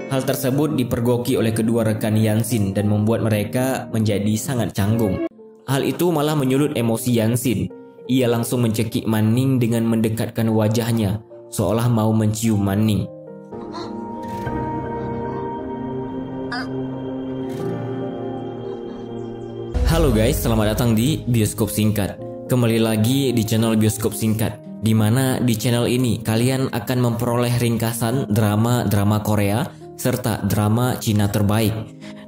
Hal tersebut dipergoki oleh kedua rekan Yansin dan membuat mereka menjadi sangat canggung. Hal itu malah menyulut emosi Yansin. Ia langsung mencekik Manning dengan mendekatkan wajahnya, seolah mau mencium Manning. Halo guys, selamat datang di Bioskop Singkat. Kembali lagi di channel Bioskop Singkat, di mana di channel ini kalian akan memperoleh ringkasan drama-drama Korea serta drama Cina terbaik.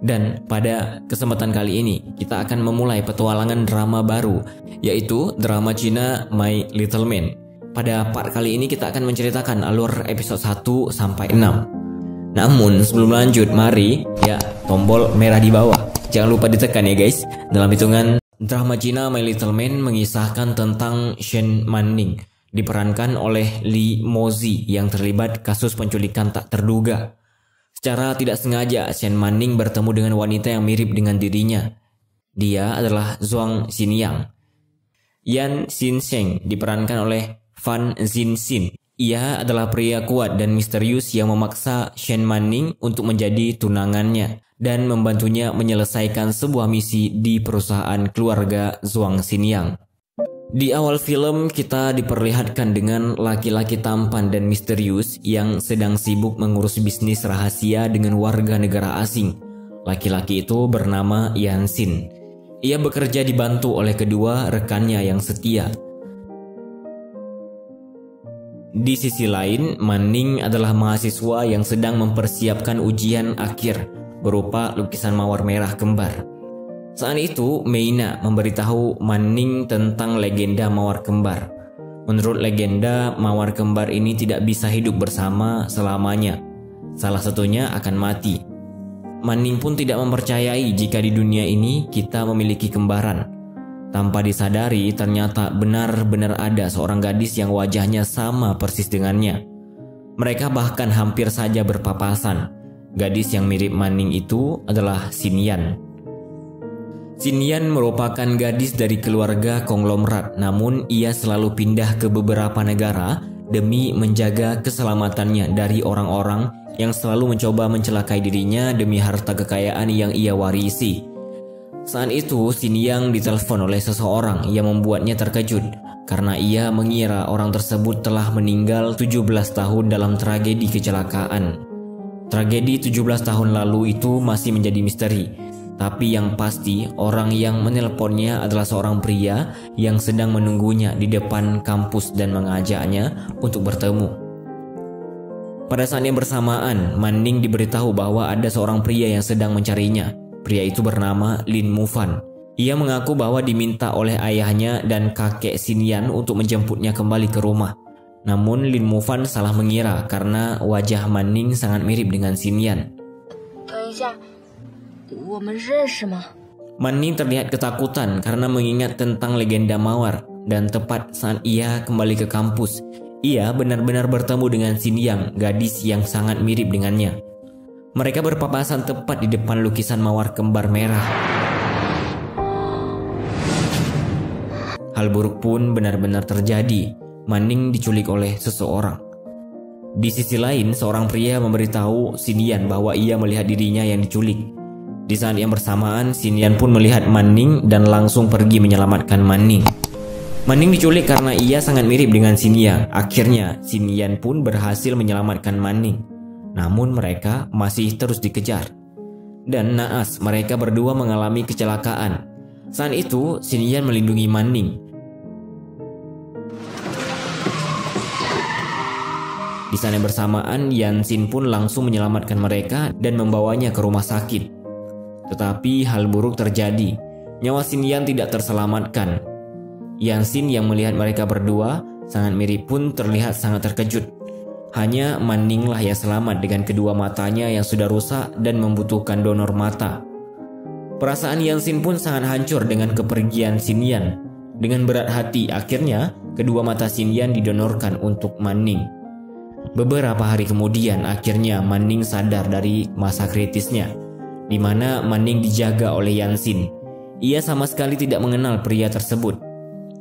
Dan pada kesempatan kali ini kita akan memulai petualangan drama baru, yaitu drama Cina My Little Man. Pada part kali ini kita akan menceritakan alur episode 1 sampai 6. Namun sebelum lanjut, mari ya tombol merah di bawah jangan lupa ditekan ya guys. Dalam hitungan, drama Cina My Little Man mengisahkan tentang Shen Manning, diperankan oleh Li Mozi yang terlibat kasus penculikan tak terduga. Secara tidak sengaja, Shen Manning bertemu dengan wanita yang mirip dengan dirinya. Dia adalah Zhuang Xinyang. Yan Xinsheng diperankan oleh Fan Xinxin. Ia adalah pria kuat dan misterius yang memaksa Shen Manning untuk menjadi tunangannya dan membantunya menyelesaikan sebuah misi di perusahaan keluarga Zhuang Xinyang. Di awal film kita diperlihatkan dengan laki-laki tampan dan misterius yang sedang sibuk mengurus bisnis rahasia dengan warga negara asing. Laki-laki itu bernama Yansin. Ia bekerja dibantu oleh kedua rekannya yang setia. Di sisi lain, Manning adalah mahasiswa yang sedang mempersiapkan ujian akhir berupa lukisan mawar merah kembar. Saat itu, Meina memberitahu Manning tentang legenda mawar kembar. Menurut legenda, mawar kembar ini tidak bisa hidup bersama selamanya. Salah satunya akan mati. Manning pun tidak mempercayai jika di dunia ini kita memiliki kembaran. Tanpa disadari, ternyata benar-benar ada seorang gadis yang wajahnya sama persis dengannya. Mereka bahkan hampir saja berpapasan. Gadis yang mirip Manning itu adalah Xinyan. Xinyan merupakan gadis dari keluarga konglomerat, namun ia selalu pindah ke beberapa negara demi menjaga keselamatannya dari orang-orang yang selalu mencoba mencelakai dirinya demi harta kekayaan yang ia warisi. Saat itu, Xinyan ditelepon oleh seseorang yang membuatnya terkejut karena ia mengira orang tersebut telah meninggal 17 tahun dalam tragedi kecelakaan. Tragedi 17 tahun lalu itu masih menjadi misteri. Tapi yang pasti, orang yang menelponnya adalah seorang pria yang sedang menunggunya di depan kampus dan mengajaknya untuk bertemu. Pada saat yang bersamaan, Manning diberitahu bahwa ada seorang pria yang sedang mencarinya. Pria itu bernama Lin Mufan. Ia mengaku bahwa diminta oleh ayahnya dan kakek Xinyan untuk menjemputnya kembali ke rumah. Namun Lin Mufan salah mengira karena wajah Manning sangat mirip dengan Xinyan. Manning terlihat ketakutan karena mengingat tentang legenda mawar, dan tepat saat ia kembali ke kampus, ia benar-benar bertemu dengan Xinyan, gadis yang sangat mirip dengannya. Mereka berpapasan tepat di depan lukisan mawar kembar merah. Hal buruk pun benar-benar terjadi. Manning diculik oleh seseorang. Di sisi lain, seorang pria memberitahu Xinyan bahwa ia melihat dirinya yang diculik. Di saat yang bersamaan, Xinyan pun melihat Manning dan langsung pergi menyelamatkan Manning. Manning diculik karena ia sangat mirip dengan Xinyan. Akhirnya, Xinyan pun berhasil menyelamatkan Manning. Namun mereka masih terus dikejar. Dan naas, mereka berdua mengalami kecelakaan. Saat itu, Xinyan melindungi Manning. Di saat yang bersamaan, Yansin pun langsung menyelamatkan mereka dan membawanya ke rumah sakit. Tetapi hal buruk terjadi. Nyawa Xinyan tidak terselamatkan. Yansin yang melihat mereka berdua sangat mirip pun terlihat sangat terkejut. Hanya Manning lah yang selamat dengan kedua matanya yang sudah rusak dan membutuhkan donor mata. Perasaan Yansin pun sangat hancur dengan kepergian Xinyan. Dengan berat hati, akhirnya kedua mata Xinyan didonorkan untuk Manning. Beberapa hari kemudian, akhirnya Manning sadar dari masa kritisnya, di mana Manning dijaga oleh Yansin. Ia sama sekali tidak mengenal pria tersebut.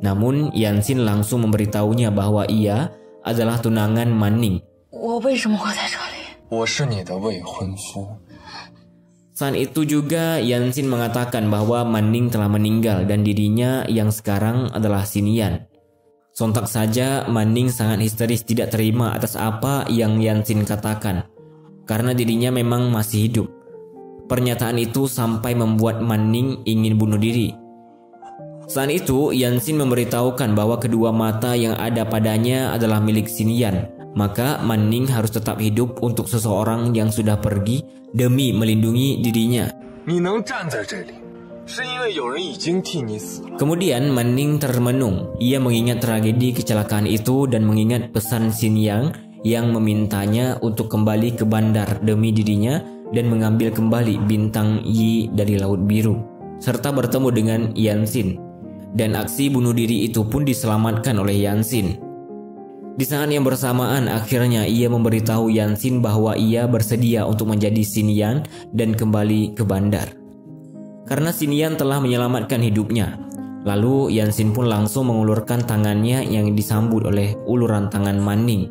Namun Yansin langsung memberitahunya bahwa ia adalah tunangan Manning. 我为什么会在这里？我是你的未婚夫。 Saat itu juga Yansin mengatakan bahwa Manning telah meninggal dan dirinya yang sekarang adalah Xinian. Sontak saja Manning sangat histeris tidak terima atas apa yang Yansin katakan, karena dirinya memang masih hidup. Pernyataan itu sampai membuat Manning ingin bunuh diri. Saat itu Yansin memberitahukan bahwa kedua mata yang ada padanya adalah milik Xinian. Maka Manning harus tetap hidup untuk seseorang yang sudah pergi demi melindungi dirinya. Kemudian Manning termenung. Ia mengingat tragedi kecelakaan itu dan mengingat pesan Xinian yang memintanya untuk kembali ke bandar demi dirinya dan mengambil kembali bintang Yi dari Laut Biru, serta bertemu dengan Yansin. Dan aksi bunuh diri itu pun diselamatkan oleh Yansin. Di saat yang bersamaan akhirnya ia memberitahu Yansin bahwa ia bersedia untuk menjadi Xinian dan kembali ke bandar. Karena Xinian telah menyelamatkan hidupnya. Lalu Yansin pun langsung mengulurkan tangannya yang disambut oleh uluran tangan Manning.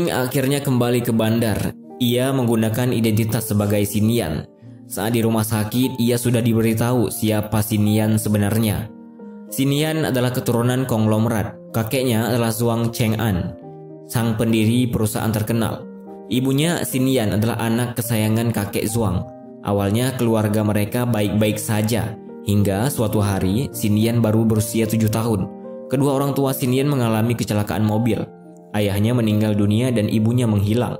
Akhirnya kembali ke bandar. Ia menggunakan identitas sebagai Xinian. Saat di rumah sakit ia sudah diberitahu siapa Xinian sebenarnya. Xinian adalah keturunan konglomerat. Kakeknya adalah Zhuang Cheng'an, sang pendiri perusahaan terkenal. Ibunya Xinian adalah anak kesayangan kakek Zhuang. Awalnya keluarga mereka baik-baik saja, hingga suatu hari Xinian baru berusia 7 tahun. Kedua orang tua Xinian mengalami kecelakaan mobil. Ayahnya meninggal dunia dan ibunya menghilang.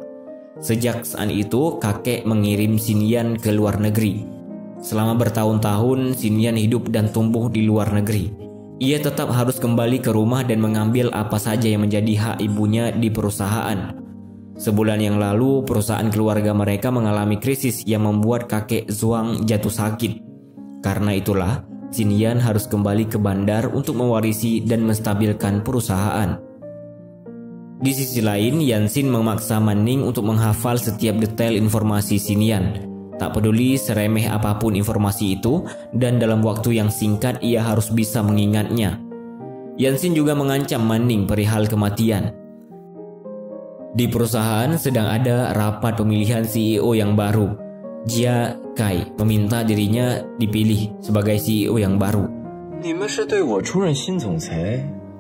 Sejak saat itu kakek mengirim Xinian ke luar negeri. Selama bertahun-tahun Xinian hidup dan tumbuh di luar negeri. Ia tetap harus kembali ke rumah dan mengambil apa saja yang menjadi hak ibunya di perusahaan. Sebulan yang lalu perusahaan keluarga mereka mengalami krisis yang membuat kakek Zhuang jatuh sakit. Karena itulah Xinian harus kembali ke bandar untuk mewarisi dan menstabilkan perusahaan. Di sisi lain Yansin memaksa Manning untuk menghafal setiap detail informasi Xinian. Tak peduli seremeh apapun informasi itu, dan dalam waktu yang singkat ia harus bisa mengingatnya. Yansin juga mengancam Manning perihal kematian. Di perusahaan sedang ada rapat pemilihan CEO yang baru. Jia Kai meminta dirinya dipilih sebagai CEO yang baru.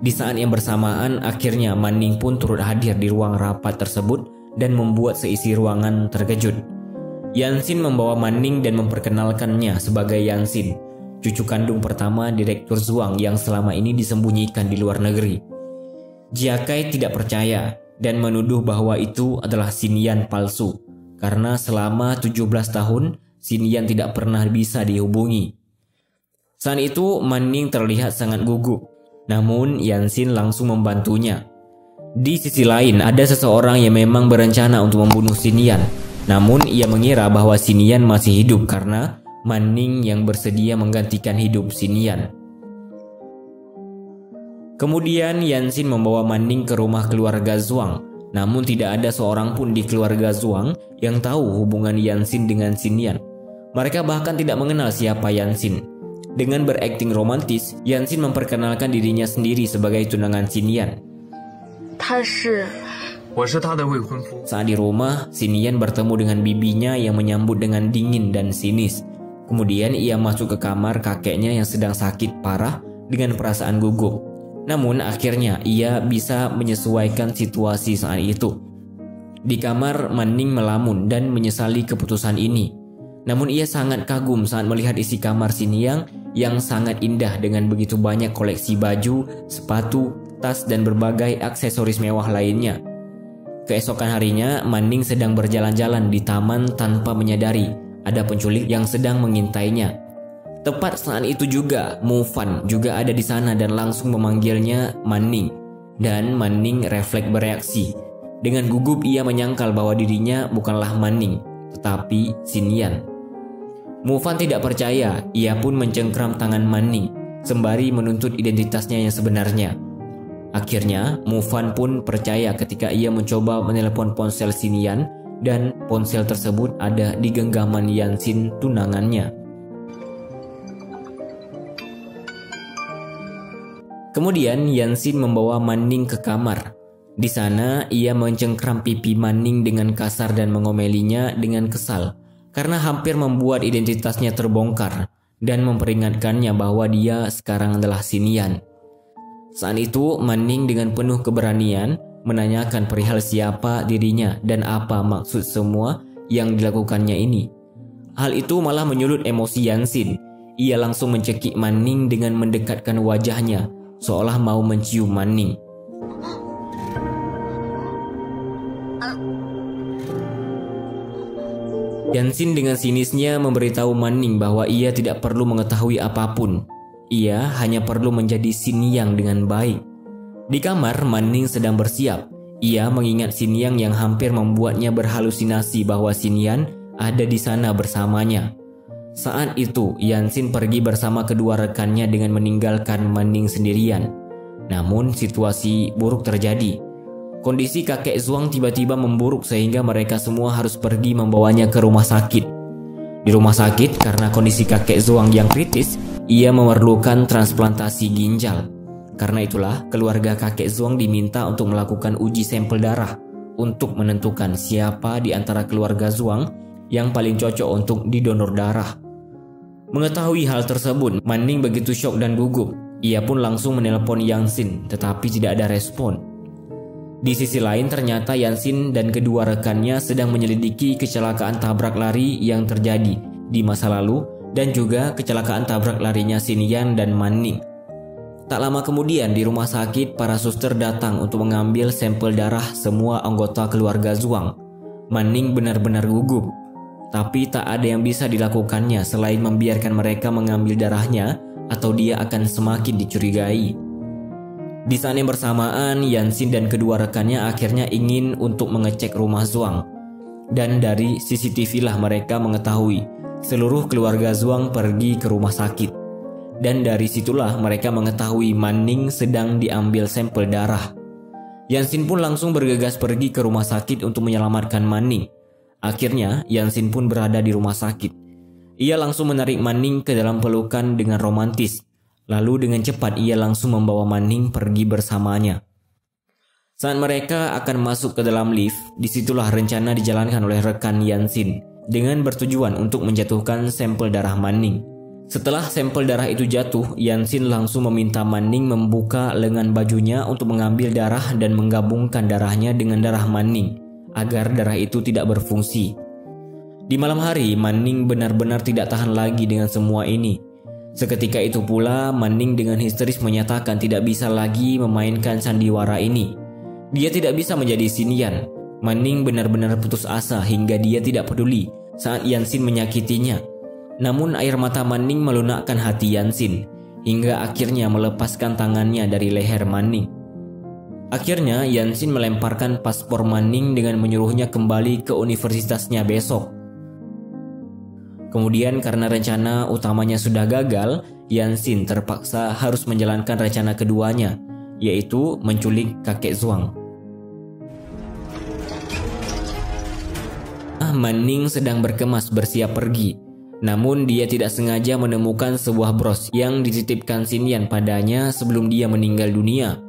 Di saat yang bersamaan akhirnya Manning pun turut hadir di ruang rapat tersebut dan membuat seisi ruangan terkejut. Yansin membawa Manning dan memperkenalkannya sebagai Yansin, cucu kandung pertama Direktur Zhuang yang selama ini disembunyikan di luar negeri. Jia Kai tidak percaya dan menuduh bahwa itu adalah Xinian palsu, karena selama 17 tahun Xinian tidak pernah bisa dihubungi. Saat itu Manning terlihat sangat gugup, namun Yansin langsung membantunya. Di sisi lain ada seseorang yang memang berencana untuk membunuh Xinian. Namun ia mengira bahwa Xinian masih hidup karena Manning yang bersedia menggantikan hidup Xinian. Kemudian Yansin membawa Manning ke rumah keluarga Zhuang. Namun tidak ada seorang pun di keluarga Zhuang yang tahu hubungan Yansin dengan Xinian. Mereka bahkan tidak mengenal siapa Yansin. Dengan berakting romantis, Yansin memperkenalkan dirinya sendiri sebagai tunangan Xinian. Saat di rumah, Xinian bertemu dengan bibinya yang menyambut dengan dingin dan sinis. Kemudian ia masuk ke kamar kakeknya yang sedang sakit parah dengan perasaan gugup. Namun akhirnya ia bisa menyesuaikan situasi saat itu. Di kamar, Manning melamun dan menyesali keputusan ini. Namun ia sangat kagum saat melihat isi kamar Xinian yang sangat indah dengan begitu banyak koleksi baju, sepatu, tas dan berbagai aksesoris mewah lainnya. Keesokan harinya, Manning sedang berjalan-jalan di taman tanpa menyadari ada penculik yang sedang mengintainya. Tepat saat itu juga, Mu Fan juga ada di sana dan langsung memanggilnya Manning. Dan Manning refleks bereaksi. Dengan gugup ia menyangkal bahwa dirinya bukanlah Manning, tetapi Xinian. Mu Fan tidak percaya, ia pun mencengkram tangan Manning, sembari menuntut identitasnya yang sebenarnya. Akhirnya, Mu Fan pun percaya ketika ia mencoba menelepon ponsel Xinian dan ponsel tersebut ada di genggaman Yansin tunangannya. Kemudian Yansin membawa Manning ke kamar. Di sana ia mencengkram pipi Manning dengan kasar dan ngomelinya dengan kesal karena hampir membuat identitasnya terbongkar dan memperingatkannya bahwa dia sekarang adalah Xinian. Saat itu Manning dengan penuh keberanian menanyakan perihal siapa dirinya dan apa maksud semua yang dilakukannya ini. Hal itu malah menyulut emosi Yansin. Ia langsung mencekik Manning dengan mendekatkan wajahnya seolah mau mencium Manning. Yansin dengan sinisnya memberitahu Manning bahwa ia tidak perlu mengetahui apapun. Ia hanya perlu menjadi Xinian dengan baik. Di kamar, Manning sedang bersiap. Ia mengingat Xinian yang hampir membuatnya berhalusinasi bahwa Xinian ada di sana bersamanya. Saat itu, Yansin pergi bersama kedua rekannya dengan meninggalkan Manning sendirian. Namun, situasi buruk terjadi. Kondisi kakek Zhuang tiba-tiba memburuk sehingga mereka semua harus pergi membawanya ke rumah sakit. Di rumah sakit, karena kondisi kakek Zhuang yang kritis, ia memerlukan transplantasi ginjal. Karena itulah, keluarga kakek Zhuang diminta untuk melakukan uji sampel darah untuk menentukan siapa di antara keluarga Zhuang yang paling cocok untuk didonor darah. Mengetahui hal tersebut, Manning begitu syok dan gugup. Ia pun langsung menelpon Yansin, tetapi tidak ada respon. Di sisi lain, ternyata Yansin dan kedua rekannya sedang menyelidiki kecelakaan tabrak lari yang terjadi di masa lalu dan juga kecelakaan tabrak larinya Xinian dan Manning. Tak lama kemudian di rumah sakit, para suster datang untuk mengambil sampel darah semua anggota keluarga Zhuang. Manning benar-benar gugup, tapi tak ada yang bisa dilakukannya selain membiarkan mereka mengambil darahnya atau dia akan semakin dicurigai. Di saat yang bersamaan, Yansin dan kedua rekannya akhirnya ingin untuk mengecek rumah Zhuang. Dan dari CCTV lah mereka mengetahui seluruh keluarga Zhuang pergi ke rumah sakit. Dan dari situlah mereka mengetahui Manning sedang diambil sampel darah. Yansin pun langsung bergegas pergi ke rumah sakit untuk menyelamatkan Manning. Akhirnya, Yansin pun berada di rumah sakit. Ia langsung menarik Manning ke dalam pelukan dengan romantis. Lalu dengan cepat ia langsung membawa Manning pergi bersamanya. Saat mereka akan masuk ke dalam lift, disitulah rencana dijalankan oleh rekan Yansin dengan bertujuan untuk menjatuhkan sampel darah Manning. Setelah sampel darah itu jatuh, Yansin langsung meminta Manning membuka lengan bajunya untuk mengambil darah dan menggabungkan darahnya dengan darah Manning agar darah itu tidak berfungsi. Di malam hari, Manning benar-benar tidak tahan lagi dengan semua ini. Seketika itu pula, Manning dengan histeris menyatakan tidak bisa lagi memainkan sandiwara ini. Dia tidak bisa menjadi Xinian. Manning benar-benar putus asa hingga dia tidak peduli saat Yansin menyakitinya. Namun air mata Manning melunakkan hati Yansin hingga akhirnya melepaskan tangannya dari leher Manning. Akhirnya Yansin melemparkan paspor Manning dengan menyuruhnya kembali ke universitasnya besok. Kemudian karena rencana utamanya sudah gagal, Yansin terpaksa harus menjalankan rencana keduanya, yaitu menculik kakek Zhuang. Manning sedang berkemas bersiap pergi. Namun dia tidak sengaja menemukan sebuah bros yang dititipkan Xinian padanya sebelum dia meninggal dunia.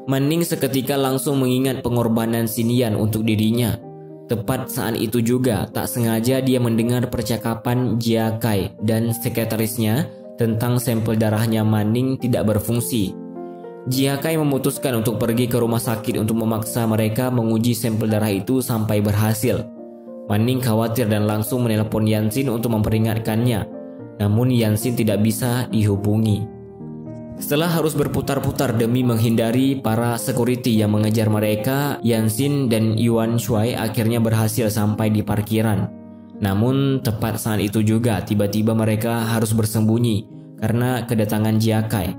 Manning seketika langsung mengingat pengorbanan Xinian untuk dirinya. Tepat saat itu juga, tak sengaja dia mendengar percakapan Jia Kai dan sekretarisnya tentang sampel darahnya Manning tidak berfungsi. Jia Kai memutuskan untuk pergi ke rumah sakit untuk memaksa mereka menguji sampel darah itu sampai berhasil. Manning khawatir dan langsung menelpon Yansin untuk memperingatkannya. Namun Yansin tidak bisa dihubungi. Setelah harus berputar-putar demi menghindari para security yang mengejar mereka, Yansin dan Yuan Shuai akhirnya berhasil sampai di parkiran. Namun tepat saat itu juga tiba-tiba mereka harus bersembunyi karena kedatangan Jia Kai.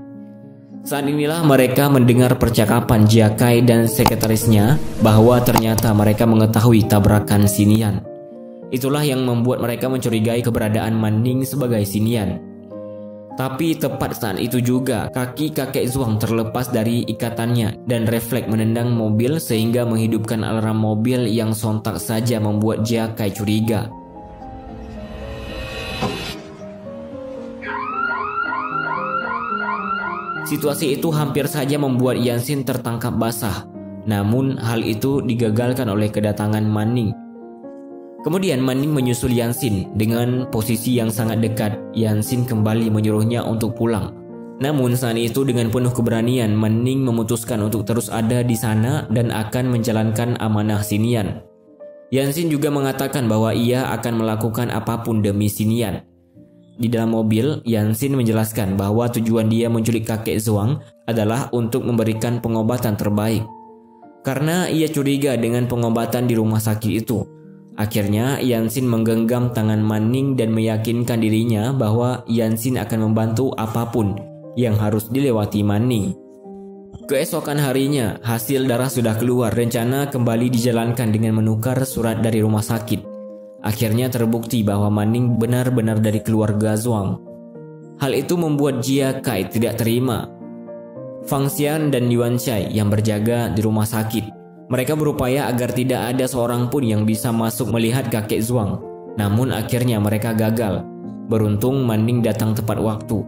Saat inilah mereka mendengar percakapan Jia Kai dan sekretarisnya bahwa ternyata mereka mengetahui tabrakan Xinian. Itulah yang membuat mereka mencurigai keberadaan Manning sebagai Xinian. Tapi tepat saat itu juga kaki kakek Zhuang terlepas dari ikatannya dan refleks menendang mobil sehingga menghidupkan alarm mobil yang sontak saja membuat Jia Kai curiga. Situasi itu hampir saja membuat Yansin tertangkap basah. Namun hal itu digagalkan oleh kedatangan Manning. Kemudian Manning menyusul Yansin dengan posisi yang sangat dekat. Yansin kembali menyuruhnya untuk pulang. Namun saat itu dengan penuh keberanian Manning memutuskan untuk terus ada di sana dan akan menjalankan amanah Xinian. Yansin juga mengatakan bahwa ia akan melakukan apapun demi Xinian. Di dalam mobil, Yansin menjelaskan bahwa tujuan dia menculik kakek Zhuang adalah untuk memberikan pengobatan terbaik. Karena ia curiga dengan pengobatan di rumah sakit itu. Akhirnya, Yansin menggenggam tangan Manning dan meyakinkan dirinya bahwa Yansin akan membantu apapun yang harus dilewati Manning. Keesokan harinya, hasil darah sudah keluar. Rencana kembali dijalankan dengan menukar surat dari rumah sakit. Akhirnya terbukti bahwa Manning benar-benar dari keluarga Zhuang. Hal itu membuat Jia Kai tidak terima. Fang Xian dan Yuan Shai yang berjaga di rumah sakit. Mereka berupaya agar tidak ada seorang pun yang bisa masuk melihat kakek Zhuang. Namun akhirnya mereka gagal. Beruntung Manning datang tepat waktu.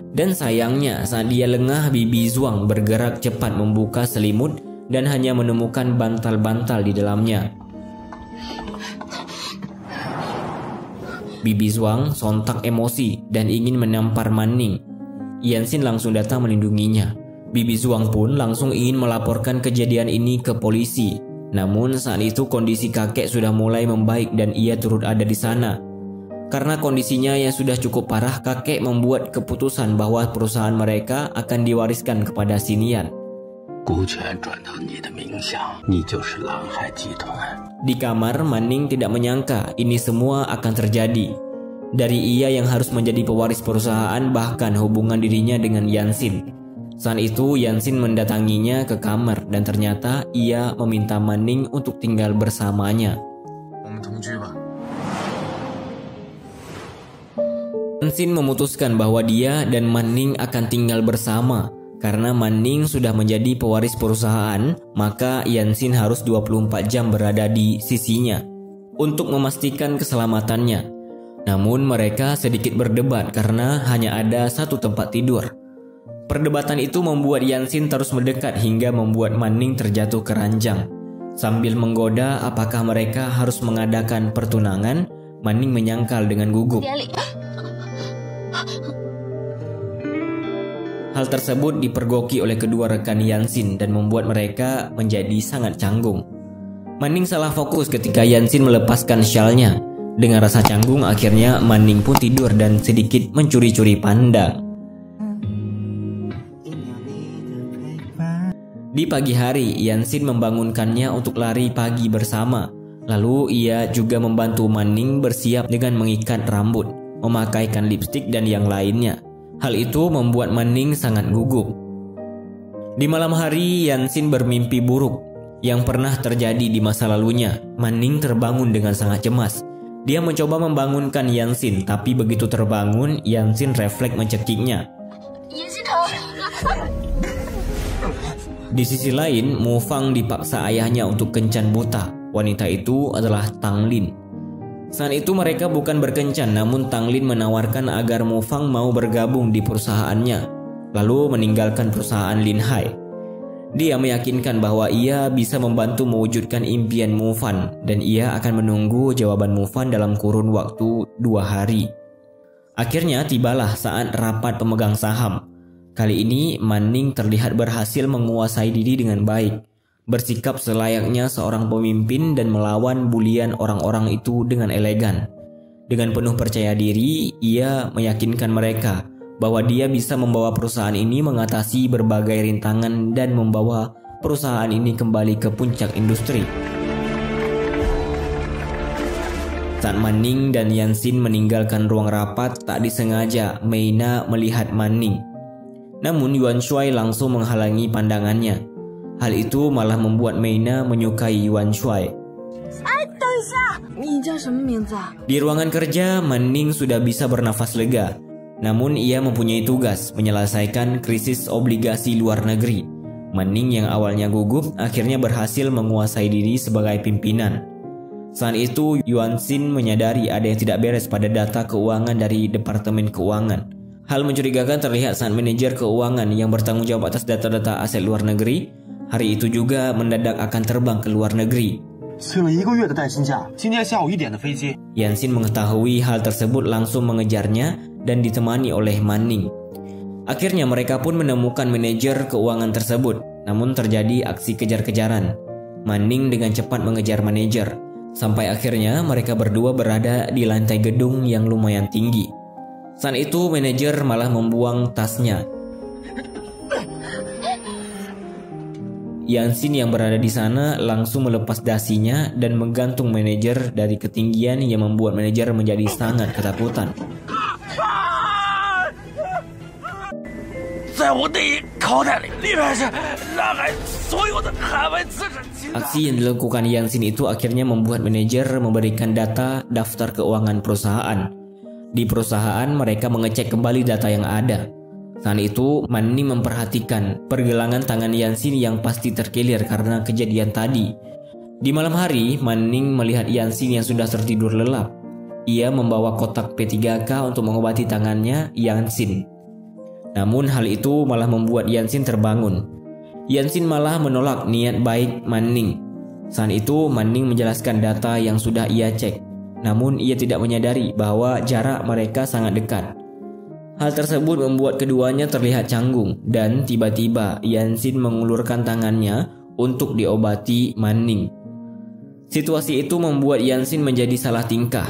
Dan sayangnya saat dia lengah, bibi Zhuang bergerak cepat membuka selimut dan hanya menemukan bantal-bantal di dalamnya. Bibi Zhuang sontak emosi dan ingin menampar Manning. Yansin langsung datang melindunginya. Bibi Zhuang pun langsung ingin melaporkan kejadian ini ke polisi. Namun saat itu kondisi kakek sudah mulai membaik dan ia turut ada di sana. Karena kondisinya yang sudah cukup parah, kakek membuat keputusan bahwa perusahaan mereka akan diwariskan kepada Xinian. Di kamar, Manning tidak menyangka ini semua akan terjadi. Dari ia yang harus menjadi pewaris perusahaan, bahkan hubungan dirinya dengan Yansin. Saat itu Yansin mendatanginya ke kamar dan ternyata ia meminta Manning untuk tinggal bersamanya. Yansin memutuskan bahwa dia dan Manning akan tinggal bersama. Karena Manning sudah menjadi pewaris perusahaan, maka Yansin harus 24 jam berada di sisinya untuk memastikan keselamatannya. Namun mereka sedikit berdebat karena hanya ada satu tempat tidur. Perdebatan itu membuat Yansin terus mendekat hingga membuat Manning terjatuh ke ranjang. Sambil menggoda apakah mereka harus mengadakan pertunangan, Manning menyangkal dengan gugup. Hal tersebut dipergoki oleh kedua rekan Yansin dan membuat mereka menjadi sangat canggung. Manning salah fokus ketika Yansin melepaskan syalnya. Dengan rasa canggung, akhirnya Manning pun tidur dan sedikit mencuri-curi pandang. Di pagi hari, Yansin membangunkannya untuk lari pagi bersama. Lalu ia juga membantu Manning bersiap dengan mengikat rambut, memakaikan lipstik dan yang lainnya. Hal itu membuat Manning sangat gugup. Di malam hari, Yansin bermimpi buruk yang pernah terjadi di masa lalunya. Manning terbangun dengan sangat cemas. Dia mencoba membangunkan Yansin, tapi begitu terbangun, Yansin refleks mencekiknya. Di sisi lain, Mu Fang dipaksa ayahnya untuk kencan buta. Wanita itu adalah Tang Lin. Saat itu mereka bukan berkencan, namun Tang Lin menawarkan agar Mu Fang mau bergabung di perusahaannya, lalu meninggalkan perusahaan Lin Hai. Dia meyakinkan bahwa ia bisa membantu mewujudkan impian Mu Fan dan ia akan menunggu jawaban Mu Fan dalam kurun waktu 2 hari. Akhirnya tibalah saat rapat pemegang saham. Kali ini Manning terlihat berhasil menguasai diri dengan baik, bersikap selayaknya seorang pemimpin dan melawan bulian orang-orang itu dengan elegan. Dengan penuh percaya diri, ia meyakinkan mereka bahwa dia bisa membawa perusahaan ini mengatasi berbagai rintangan dan membawa perusahaan ini kembali ke puncak industri. Saat Manning dan Yansin meninggalkan ruang rapat, tak disengaja Meina melihat Manning. Namun Yuan Shuai langsung menghalangi pandangannya. Hal itu malah membuat Meina menyukai Yuan Shuai. Di ruangan kerja, Manning sudah bisa bernafas lega. Namun ia mempunyai tugas menyelesaikan krisis obligasi luar negeri. Manning yang awalnya gugup akhirnya berhasil menguasai diri sebagai pimpinan. Saat itu Yuan Xin menyadari ada yang tidak beres pada data keuangan dari Departemen Keuangan. Hal mencurigakan terlihat saat manajer keuangan yang bertanggung jawab atas data-data aset luar negeri hari itu juga mendadak akan terbang ke luar negeri. Yansin mengetahui hal tersebut langsung mengejarnya dan ditemani oleh Manning. Akhirnya mereka pun menemukan manajer keuangan tersebut, namun terjadi aksi kejar-kejaran. Manning dengan cepat mengejar manajer, sampai akhirnya mereka berdua berada di lantai gedung yang lumayan tinggi. Saat itu manajer malah membuang tasnya. Yansin yang berada di sana langsung melepas dasinya dan menggantung manajer dari ketinggian yang membuat manajer menjadi sangat ketakutan. Aksi yang dilakukan Yansin itu akhirnya membuat manajer memberikan data daftar keuangan perusahaan. Di perusahaan mereka mengecek kembali data yang ada. Saat itu Manning memperhatikan pergelangan tangan Yansin yang pasti terkilir karena kejadian tadi. Di malam hari Manning melihat Yansin yang sudah tertidur lelap. Ia membawa kotak P3K untuk mengobati tangannya Yansin. Namun hal itu malah membuat Yansin terbangun. Yansin malah menolak niat baik Manning. Saat itu Manning menjelaskan data yang sudah ia cek. Namun ia tidak menyadari bahwa jarak mereka sangat dekat. Hal tersebut membuat keduanya terlihat canggung dan tiba-tiba Yansin mengulurkan tangannya untuk diobati Manning. Situasi itu membuat Yansin menjadi salah tingkah.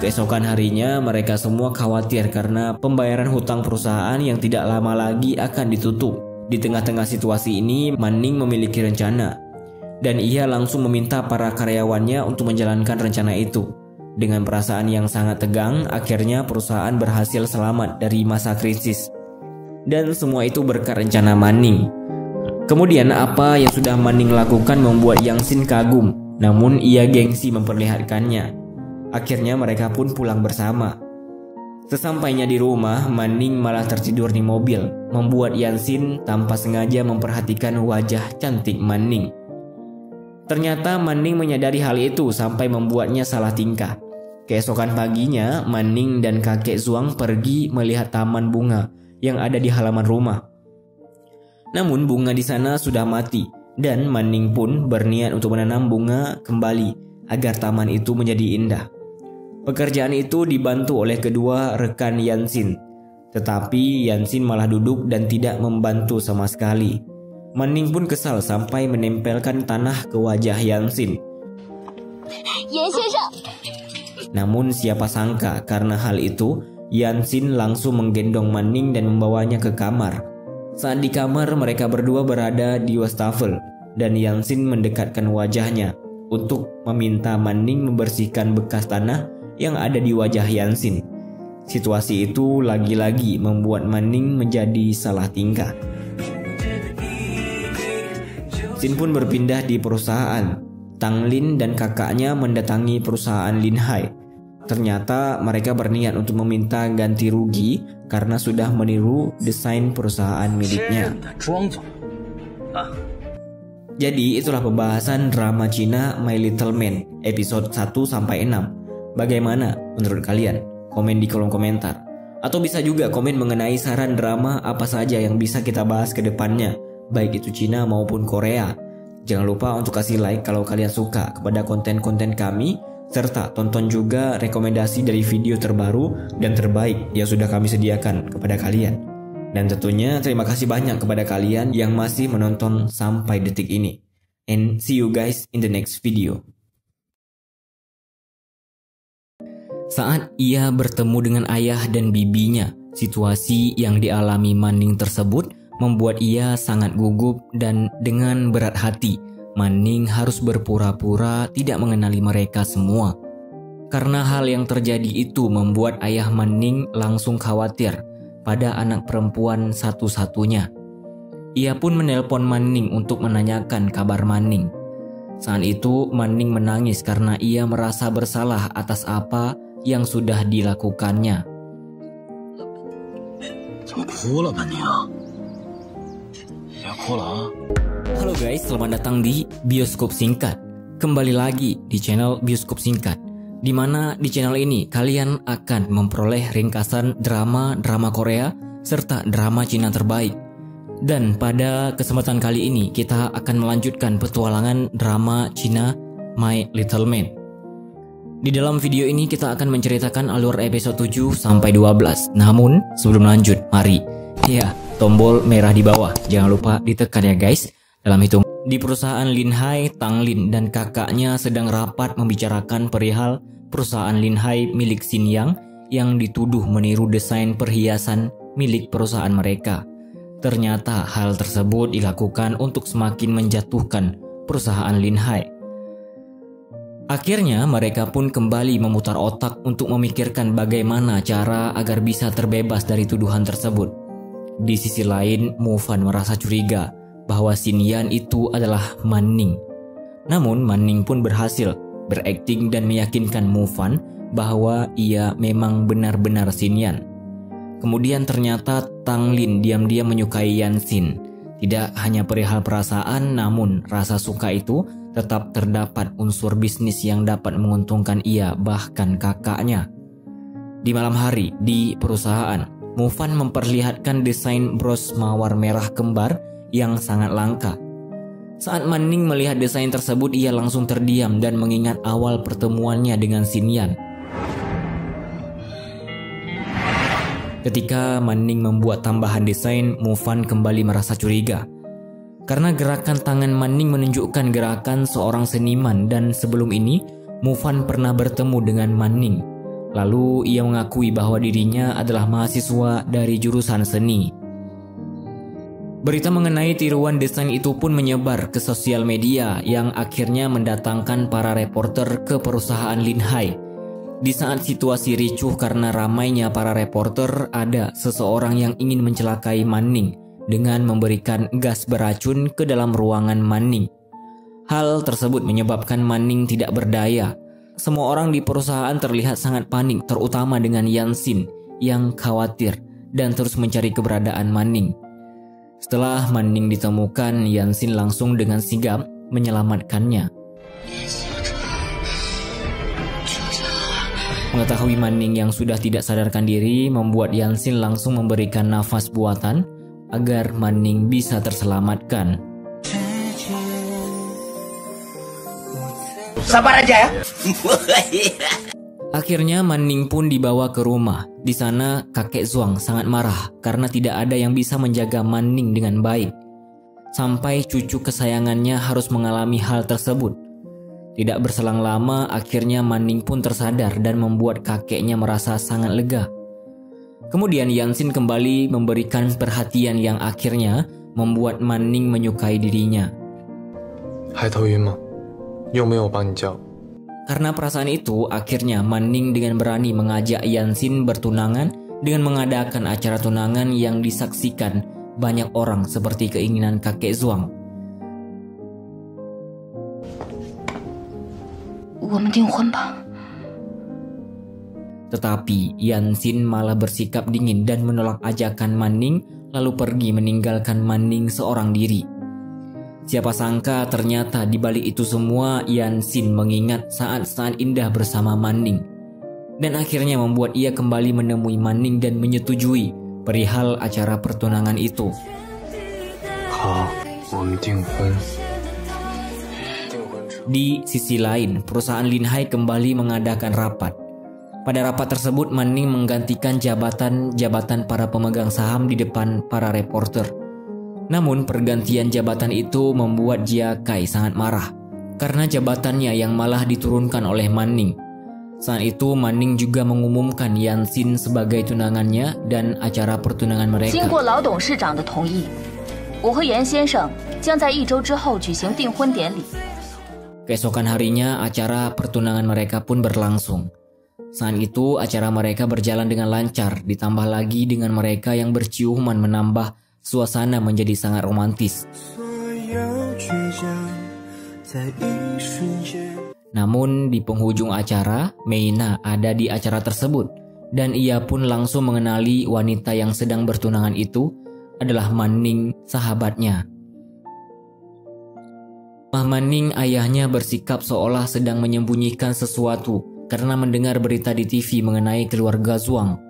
Keesokan harinya mereka semua khawatir karena pembayaran hutang perusahaan yang tidak lama lagi akan ditutup. Di tengah-tengah situasi ini Manning memiliki rencana. Dan ia langsung meminta para karyawannya untuk menjalankan rencana itu. Dengan perasaan yang sangat tegang, akhirnya perusahaan berhasil selamat dari masa krisis. Dan semua itu berkat rencana Manning. Kemudian apa yang sudah Manning lakukan membuat Yansin kagum, namun ia gengsi memperlihatkannya. Akhirnya mereka pun pulang bersama. Sesampainya di rumah, Manning malah tertidur di mobil, membuat Yansin tanpa sengaja memperhatikan wajah cantik Manning. Ternyata Manning menyadari hal itu sampai membuatnya salah tingkah. Keesokan paginya, Manning dan kakek Zhuang pergi melihat taman bunga yang ada di halaman rumah. Namun bunga di sana sudah mati dan Manning pun berniat untuk menanam bunga kembali agar taman itu menjadi indah. Pekerjaan itu dibantu oleh kedua rekan Yansin, tetapi Yansin malah duduk dan tidak membantu sama sekali. Manning pun kesal sampai menempelkan tanah ke wajah Yansin. Namun siapa sangka karena hal itu Yansin langsung menggendong Manning dan membawanya ke kamar. Saat di kamar mereka berdua berada di wastafel dan Yansin mendekatkan wajahnya untuk meminta Manning membersihkan bekas tanah yang ada di wajah Yansin. Situasi itu lagi-lagi membuat Manning menjadi salah tingkah. Sin pun berpindah di perusahaan. Tang Lin dan kakaknya mendatangi perusahaan Lin Hai. Ternyata mereka berniat untuk meminta ganti rugi karena sudah meniru desain perusahaan miliknya. Jadi itulah pembahasan drama Cina My Little Man episode 1-6. Bagaimana menurut kalian? Komen di kolom komentar. Atau bisa juga komen mengenai saran drama apa saja yang bisa kita bahas ke depannya, baik itu Cina maupun Korea. Jangan lupa untuk kasih like kalau kalian suka kepada konten-konten kami, serta tonton juga rekomendasi dari video terbaru dan terbaik yang sudah kami sediakan kepada kalian. Dan tentunya terima kasih banyak kepada kalian yang masih menonton sampai detik ini. And see you guys in the next video. Saat ia bertemu dengan ayah dan bibinya, situasi yang dialami Manning tersebut membuat ia sangat gugup dan dengan berat hati, Manning harus berpura-pura tidak mengenali mereka semua. Karena hal yang terjadi itu membuat ayah Manning langsung khawatir pada anak perempuan satu-satunya. Ia pun menelpon Manning untuk menanyakan kabar Manning. Saat itu Manning menangis karena ia merasa bersalah atas apa yang sudah dilakukannya. Halo guys, selamat datang di Bioskop Singkat. Kembali lagi di channel Bioskop Singkat. Dimana di channel ini kalian akan memperoleh ringkasan drama-drama Korea serta drama Cina terbaik. Dan pada kesempatan kali ini kita akan melanjutkan petualangan drama Cina My Little Man. Di dalam video ini kita akan menceritakan alur episode 7 sampai 12. Namun sebelum lanjut, mari tombol merah di bawah jangan lupa ditekan ya guys. Dalam hitung di perusahaan Lin Hai, Tang Lin dan kakaknya sedang rapat membicarakan perihal perusahaan Lin Hai milik Xin Yang yang dituduh meniru desain perhiasan milik perusahaan mereka. Ternyata hal tersebut dilakukan untuk semakin menjatuhkan perusahaan Lin Hai. Akhirnya mereka pun kembali memutar otak untuk memikirkan bagaimana cara agar bisa terbebas dari tuduhan tersebut. Di sisi lain, Mu Fan merasa curiga bahwa Xin Yan itu adalah Man Ning. Namun Man Ning pun berhasil berakting dan meyakinkan Mu Fan bahwa ia memang benar-benar Xin Yan. Kemudian ternyata Tang Lin diam-diam menyukai Yan Xin. Tidak hanya perihal perasaan, namun rasa suka itu tetap terdapat unsur bisnis yang dapat menguntungkan ia bahkan kakaknya. Di malam hari di perusahaan, Mu Fan memperlihatkan desain bros mawar merah kembar yang sangat langka. Saat Man Ning melihat desain tersebut, ia langsung terdiam dan mengingat awal pertemuannya dengan Xin Yan. Ketika Man Ning membuat tambahan desain, Mu Fan kembali merasa curiga. Karena gerakan tangan Man Ning menunjukkan gerakan seorang seniman dan sebelum ini Mu Fan pernah bertemu dengan Man Ning. Lalu ia mengakui bahwa dirinya adalah mahasiswa dari jurusan seni. Berita mengenai tiruan desain itu pun menyebar ke sosial media yang akhirnya mendatangkan para reporter ke perusahaan Lin Hai. Di saat situasi ricuh karena ramainya para reporter, ada seseorang yang ingin mencelakai Man Ning dengan memberikan gas beracun ke dalam ruangan Man Ning. Hal tersebut menyebabkan Man Ning tidak berdaya. Semua orang di perusahaan terlihat sangat panik, terutama dengan Yan Xin yang khawatir dan terus mencari keberadaan Man Ning. Setelah Man Ning ditemukan, Yan Xin langsung dengan sigap menyelamatkannya. Mengetahui Man Ning yang sudah tidak sadarkan diri, membuat Yan Xin langsung memberikan nafas buatan agar Man Ning bisa terselamatkan. Sabar aja ya. Akhirnya Man Ning pun dibawa ke rumah. Di sana kakek Zhuang sangat marah karena tidak ada yang bisa menjaga Man Ning dengan baik. Sampai cucu kesayangannya harus mengalami hal tersebut. Tidak berselang lama, akhirnya Man Ning pun tersadar dan membuat kakeknya merasa sangat lega. Kemudian Yan Xin kembali memberikan perhatian yang akhirnya membuat Man Ning menyukai dirinya. 还头晕吗？又没有帮你叫。 Karena perasaan itu, akhirnya Man Ning dengan berani mengajak Yan Xin bertunangan dengan mengadakan acara tunangan yang disaksikan banyak orang seperti keinginan kakek Zhuang. 我们订婚吧。 Tetapi Yan Xin malah bersikap dingin dan menolak ajakan Man Ning, lalu pergi meninggalkan Man Ning seorang diri. Siapa sangka ternyata di balik itu semua Yan Xin mengingat saat-saat indah bersama Man Ning. Dan akhirnya membuat ia kembali menemui Man Ning dan menyetujui perihal acara pertunangan itu. 好，我们订婚。 Di sisi lain, perusahaan Lin Hai kembali mengadakan rapat. Pada rapat tersebut, Man Ning menggantikan jabatan para pemegang saham di depan para reporter. Namun pergantian jabatan itu membuat Jia Kai sangat marah karena jabatannya yang malah diturunkan oleh Man Ning. Saat itu Man Ning juga mengumumkan Yan Xin sebagai tunangannya dan acara pertunangan mereka. 经过老董事长的同意，我和严先生将在1周之后举行订婚典礼。 Keesokan harinya acara pertunangan mereka pun berlangsung. Saat itu acara mereka berjalan dengan lancar, ditambah lagi dengan mereka yang berciuman menambah suasana menjadi sangat romantis. Namun di penghujung acara, Meina ada di acara tersebut dan ia pun langsung mengenali wanita yang sedang bertunangan itu adalah Man Ning, sahabatnya. Man Ning ayahnya bersikap seolah sedang menyembunyikan sesuatu karena mendengar berita di TV mengenai keluarga Zhuang.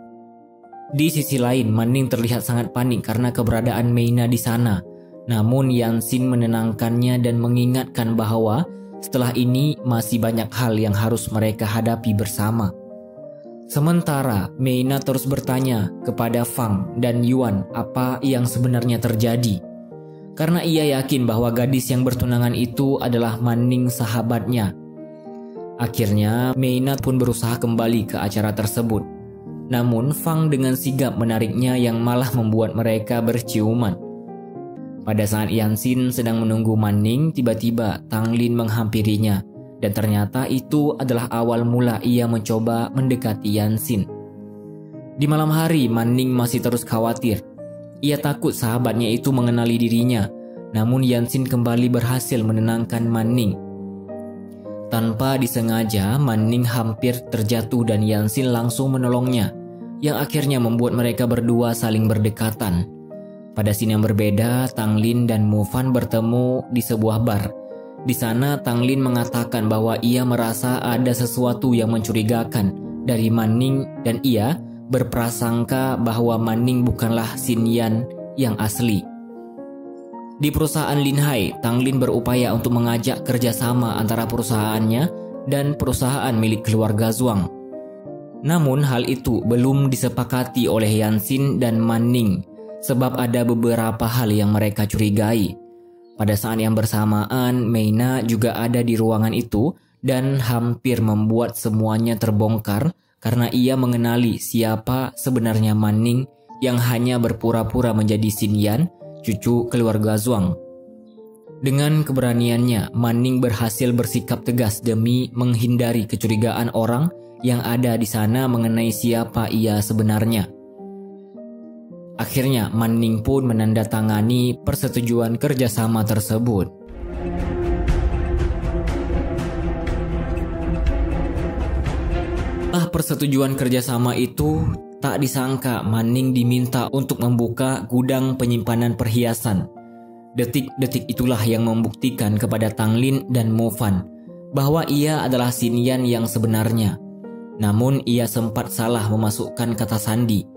Di sisi lain, Man Ning terlihat sangat panik karena keberadaan Meina di sana. Namun Yanxin menenangkannya dan mengingatkan bahwa setelah ini masih banyak hal yang harus mereka hadapi bersama. Sementara Meina terus bertanya kepada Fang dan Yuan apa yang sebenarnya terjadi. Karena ia yakin bahwa gadis yang bertunangan itu adalah Man Ning sahabatnya. Akhirnya Meina pun berusaha kembali ke acara tersebut. Namun Fang dengan sigap menariknya yang malah membuat mereka berciuman. Pada saat Yanxin sedang menunggu Man Ning, tiba-tiba Tang Lin menghampirinya. Dan ternyata itu adalah awal mula ia mencoba mendekati Yanxin. Di malam hari, Man Ning masih terus khawatir. Ia takut sahabatnya itu mengenali dirinya. Namun Yanxin kembali berhasil menenangkan Man Ning. Tanpa disengaja, Man Ning hampir terjatuh dan Yanxin langsung menolongnya, yang akhirnya membuat mereka berdua saling berdekatan. Pada scene yang berbeda, Tang Lin dan Mu Fan bertemu di sebuah bar. Di sana Tang Lin mengatakan bahwa ia merasa ada sesuatu yang mencurigakan dari Man Ning dan ia berprasangka bahwa Man Ning bukanlah Xin Yan yang asli. Di perusahaan Lin Hai, Tang Lin berupaya untuk mengajak kerjasama antara perusahaannya dan perusahaan milik keluarga Zhuang. Namun hal itu belum disepakati oleh Yanxin dan Man Ning sebab ada beberapa hal yang mereka curigai. Pada saat yang bersamaan, Meina juga ada di ruangan itu dan hampir membuat semuanya terbongkar karena ia mengenali siapa sebenarnya Man Ning yang hanya berpura-pura menjadi Xin Yan, cucu keluarga Zhuang. Dengan keberaniannya, Man Ning berhasil bersikap tegas demi menghindari kecurigaan orang yang ada di sana mengenai siapa ia sebenarnya. Akhirnya Man Ning pun menandatangani persetujuan kerjasama tersebut. Setelah persetujuan kerjasama itu, tak disangka Man Ning diminta untuk membuka gudang penyimpanan perhiasan. Detik-detik itulah yang membuktikan kepada Tang Lin dan Mu Fan bahwa ia adalah Xin Yan yang sebenarnya. Namun ia sempat salah memasukkan kata sandi.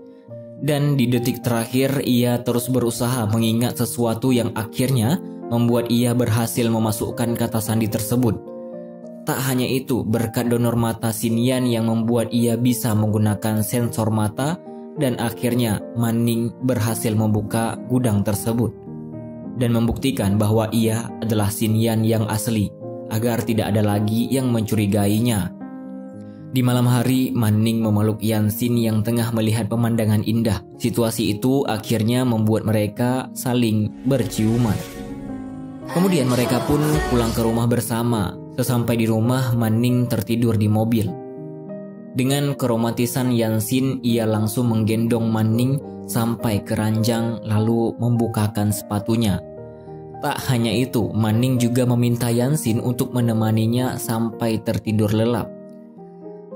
Dan di detik terakhir ia terus berusaha mengingat sesuatu yang akhirnya membuat ia berhasil memasukkan kata sandi tersebut. Tak hanya itu, berkat donor mata Xin Yan yang membuat ia bisa menggunakan sensor mata dan akhirnya Man Ning berhasil membuka gudang tersebut dan membuktikan bahwa ia adalah Xin Yan yang asli agar tidak ada lagi yang mencurigainya. Di malam hari, Man Ning memeluk Yanxin yang tengah melihat pemandangan indah. Situasi itu akhirnya membuat mereka saling berciuman. Kemudian mereka pun pulang ke rumah bersama. Sesampai di rumah, Man Ning tertidur di mobil. Dengan keromantisan Yanxin, ia langsung menggendong Man Ning sampai ke ranjang lalu membukakan sepatunya. Tak hanya itu, Man Ning juga meminta Yanxin untuk menemaninya sampai tertidur lelap.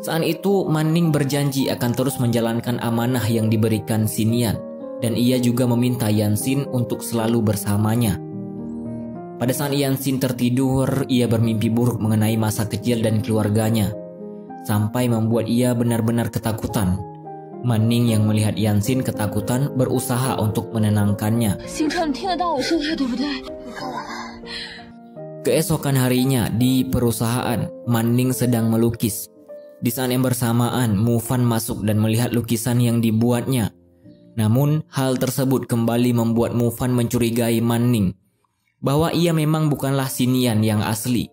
Saat itu Man Ning berjanji akan terus menjalankan amanah yang diberikan Xin Yan dan ia juga meminta Yanxin untuk selalu bersamanya. Pada saat Yanxin tertidur, ia bermimpi buruk mengenai masa kecil dan keluarganya sampai membuat ia benar-benar ketakutan. Man Ning yang melihat Yanxin ketakutan berusaha untuk menenangkannya. Keesokan harinya di perusahaan, Man Ning sedang melukis. Di saat yang bersamaan, Mu Fan masuk dan melihat lukisan yang dibuatnya. Namun, hal tersebut kembali membuat Mu Fan mencurigai Man Ning bahwa ia memang bukanlah Xin Yan yang asli.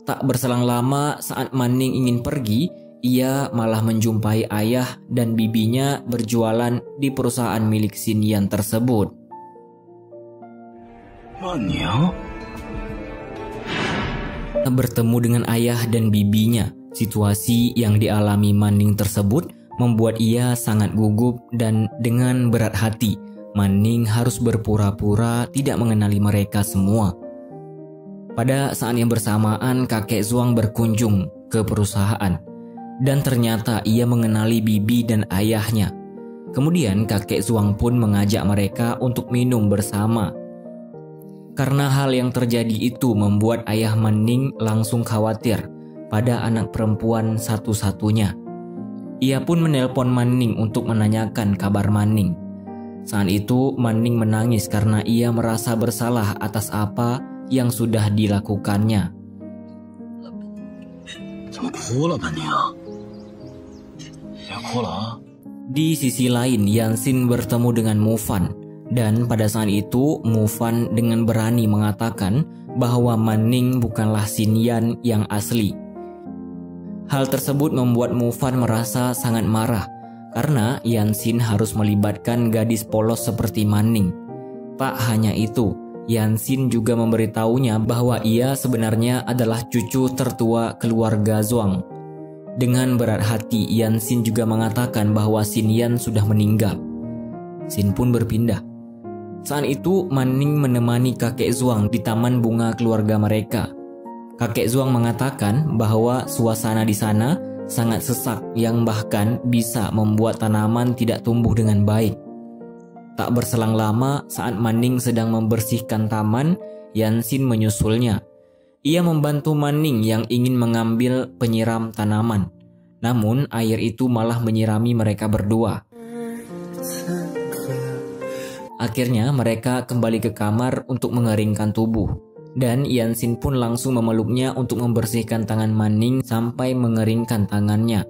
Tak berselang lama, saat Man Ning ingin pergi, ia malah menjumpai ayah dan bibinya berjualan di perusahaan milik Xin Yan tersebut. Man Ning bertemu dengan ayah dan bibinya. Situasi yang dialami Man Ning tersebut membuat ia sangat gugup dan dengan berat hati, Man Ning harus berpura-pura tidak mengenali mereka semua. Pada saat yang bersamaan, kakek Zhuang berkunjung ke perusahaan dan ternyata ia mengenali bibi dan ayahnya. Kemudian kakek Zhuang pun mengajak mereka untuk minum bersama. Karena hal yang terjadi itu membuat ayah Man Ning langsung khawatir. pada anak perempuan satu-satunya. Ia pun menelpon Manning untuk menanyakan kabar Manning. Saat itu Manning menangis karena ia merasa bersalah atas apa yang sudah dilakukannya. Di sisi lain, Yansin bertemu dengan Mufan, dan pada saat itu Mufan dengan berani mengatakan bahwa Manning bukanlah Xinyan yang asli. Hal tersebut membuat Mufan merasa sangat marah karena Yansin harus melibatkan gadis polos seperti Manning. Tak hanya itu, Yansin juga memberitahunya bahwa ia sebenarnya adalah cucu tertua keluarga Zhuang. Dengan berat hati, Yansin juga mengatakan bahwa Xinyan sudah meninggal. Xin pun berpindah. Saat itu Manning menemani kakek Zhuang di taman bunga keluarga mereka. Kakek Zhuang mengatakan bahwa suasana di sana sangat sesak yang bahkan bisa membuat tanaman tidak tumbuh dengan baik. Tak berselang lama, saat Manning sedang membersihkan taman, Yansin menyusulnya. Ia membantu Manning yang ingin mengambil penyiram tanaman. Namun air itu malah menyirami mereka berdua. Akhirnya mereka kembali ke kamar untuk mengeringkan tubuh. Dan Yansin pun langsung memeluknya untuk membersihkan tangan Manning sampai mengeringkan tangannya.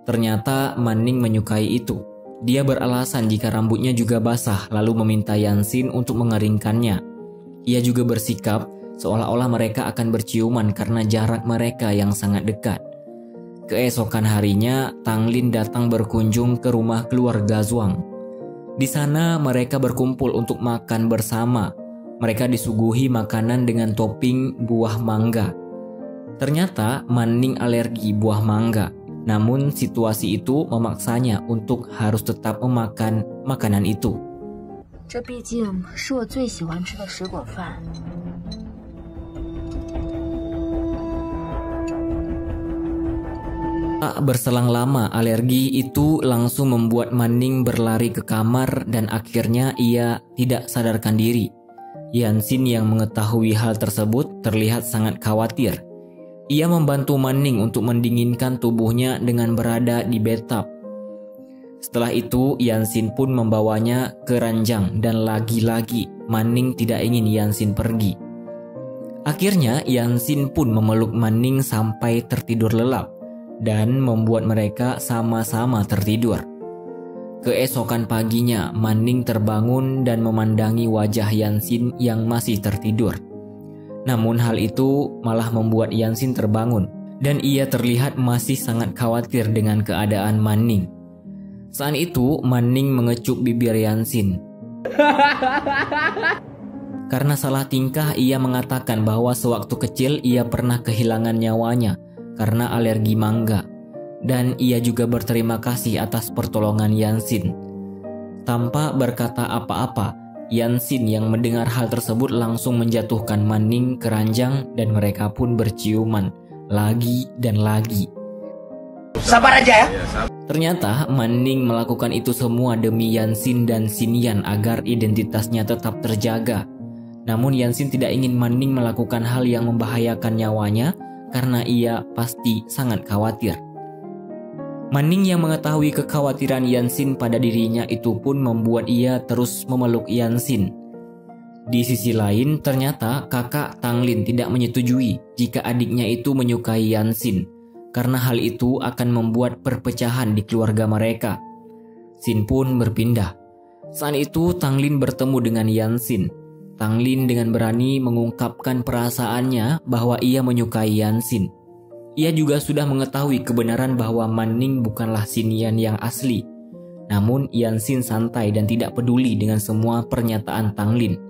Ternyata Manning menyukai itu. Dia beralasan jika rambutnya juga basah lalu meminta Yansin untuk mengeringkannya. Ia juga bersikap seolah-olah mereka akan berciuman karena jarak mereka yang sangat dekat. Keesokan harinya, Tanglin datang berkunjung ke rumah keluarga Zhuang. Di sana mereka berkumpul untuk makan bersama. Mereka disuguhi makanan dengan topping buah mangga. Ternyata Manning alergi buah mangga. Namun situasi itu memaksanya untuk harus tetap memakan makanan itu. Tak berselang lama, alergi itu langsung membuat Manning berlari ke kamar dan akhirnya ia tidak sadarkan diri. Yansin yang mengetahui hal tersebut terlihat sangat khawatir. Ia membantu Manning untuk mendinginkan tubuhnya dengan berada di bathtub. Setelah itu, Yansin pun membawanya ke ranjang dan lagi-lagi Manning tidak ingin Yansin pergi. Akhirnya, Yansin pun memeluk Manning sampai tertidur lelap dan membuat mereka sama-sama tertidur. Keesokan paginya, Manning terbangun dan memandangi wajah Yansin yang masih tertidur. Namun hal itu malah membuat Yansin terbangun dan ia terlihat masih sangat khawatir dengan keadaan Manning. Saat itu Manning mengecup bibir Yansin. Karena salah tingkah, ia mengatakan bahwa sewaktu kecil ia pernah kehilangan nyawanya karena alergi mangga. Dan ia juga berterima kasih atas pertolongan Yansin. Tanpa berkata apa-apa, Yansin yang mendengar hal tersebut langsung menjatuhkan Manning ke ranjang dan mereka pun berciuman lagi dan lagi. Sabar aja ya. Ternyata Manning melakukan itu semua demi Yansin dan Xinyan agar identitasnya tetap terjaga. Namun Yansin tidak ingin Manning melakukan hal yang membahayakan nyawanya karena ia pasti sangat khawatir. Manning yang mengetahui kekhawatiran Yansin pada dirinya itu pun membuat ia terus memeluk Yansin. Di sisi lain, ternyata kakak Tanglin tidak menyetujui jika adiknya itu menyukai Yansin, karena hal itu akan membuat perpecahan di keluarga mereka. Xin pun berpindah. Saat itu Tanglin bertemu dengan Yansin. Tanglin dengan berani mengungkapkan perasaannya bahwa ia menyukai Yansin. Ia juga sudah mengetahui kebenaran bahwa Manning bukanlah Xinyan yang asli. Namun Yansin santai dan tidak peduli dengan semua pernyataan Tanglin.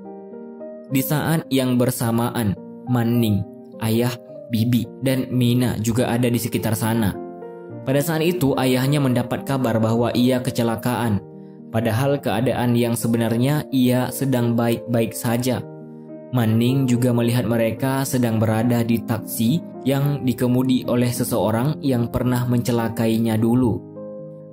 Di saat yang bersamaan, Manning, ayah, bibi, dan Mina juga ada di sekitar sana. Pada saat itu ayahnya mendapat kabar bahwa ia kecelakaan. Padahal keadaan yang sebenarnya ia sedang baik-baik saja. Manning juga melihat mereka sedang berada di taksi yang dikemudi oleh seseorang yang pernah mencelakainya dulu.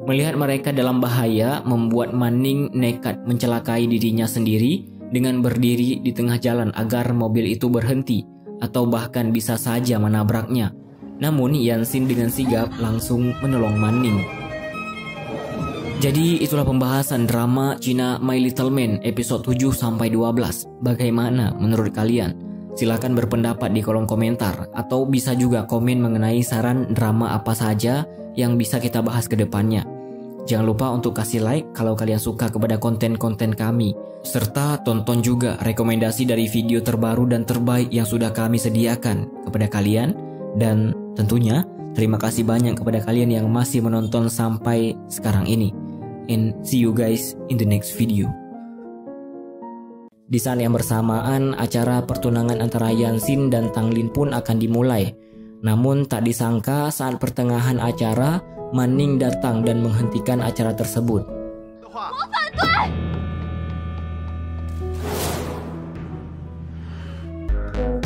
Melihat mereka dalam bahaya membuat Manning nekat mencelakai dirinya sendiri dengan berdiri di tengah jalan agar mobil itu berhenti atau bahkan bisa saja menabraknya. Namun Yansin dengan sigap langsung menolong Manning. Jadi itulah pembahasan drama Cina My Little Man episode 7-12. Bagaimana menurut kalian? Silahkan berpendapat di kolom komentar, atau bisa juga komen mengenai saran drama apa saja yang bisa kita bahas ke depannya. Jangan lupa untuk kasih like kalau kalian suka kepada konten-konten kami, serta tonton juga rekomendasi dari video terbaru dan terbaik yang sudah kami sediakan kepada kalian. Dan tentunya terima kasih banyak kepada kalian yang masih menonton sampai sekarang ini. And see you guys in the next video. Di saat yang bersamaan, acara pertunangan antara Yansin dan Tang Lin pun akan dimulai. Namun tak disangka saat pertengahan acara, Manning datang dan menghentikan acara tersebut.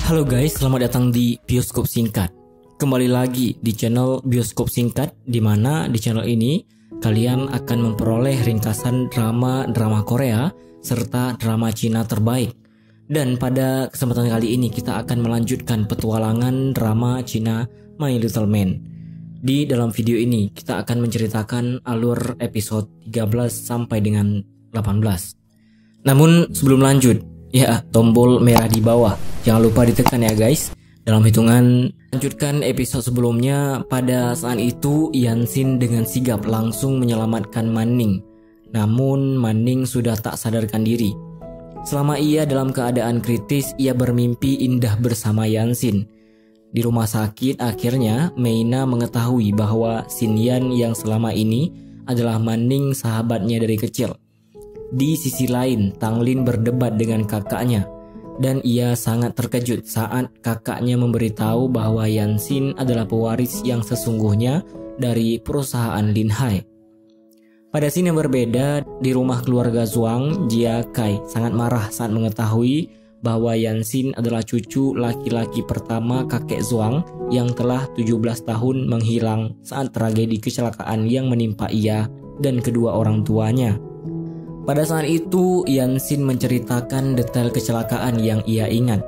Halo guys, selamat datang di Bioskop Singkat. Kembali lagi di channel Bioskop Singkat, di mana di channel ini kalian akan memperoleh ringkasan drama Korea serta drama Cina terbaik. Dan pada kesempatan kali ini kita akan melanjutkan petualangan drama Cina My Little Man. Di dalam video ini kita akan menceritakan alur episode 13 sampai dengan 18. Namun sebelum lanjut, ya tombol merah di bawah jangan lupa ditekan ya guys. Dalam hitungan lanjutkan episode sebelumnya, pada saat itu Yansin dengan sigap langsung menyelamatkan Manning. Namun Manning sudah tak sadarkan diri. Selama ia dalam keadaan kritis, ia bermimpi indah bersama Yansin. Di rumah sakit akhirnya Meina mengetahui bahwa Xinyan yang selama ini adalah Manning sahabatnya dari kecil. Di sisi lain, Tang Lin berdebat dengan kakaknya. Dan ia sangat terkejut saat kakaknya memberitahu bahwa Yansin adalah pewaris yang sesungguhnya dari perusahaan Lin Hai. Pada scene yang berbeda, di rumah keluarga Zhuang, Jia Kai sangat marah saat mengetahui bahwa Yansin adalah cucu laki-laki pertama kakek Zhuang yang telah 17 tahun menghilang saat tragedi kecelakaan yang menimpa ia dan kedua orang tuanya. Pada saat itu, Yansin menceritakan detail kecelakaan yang ia ingat,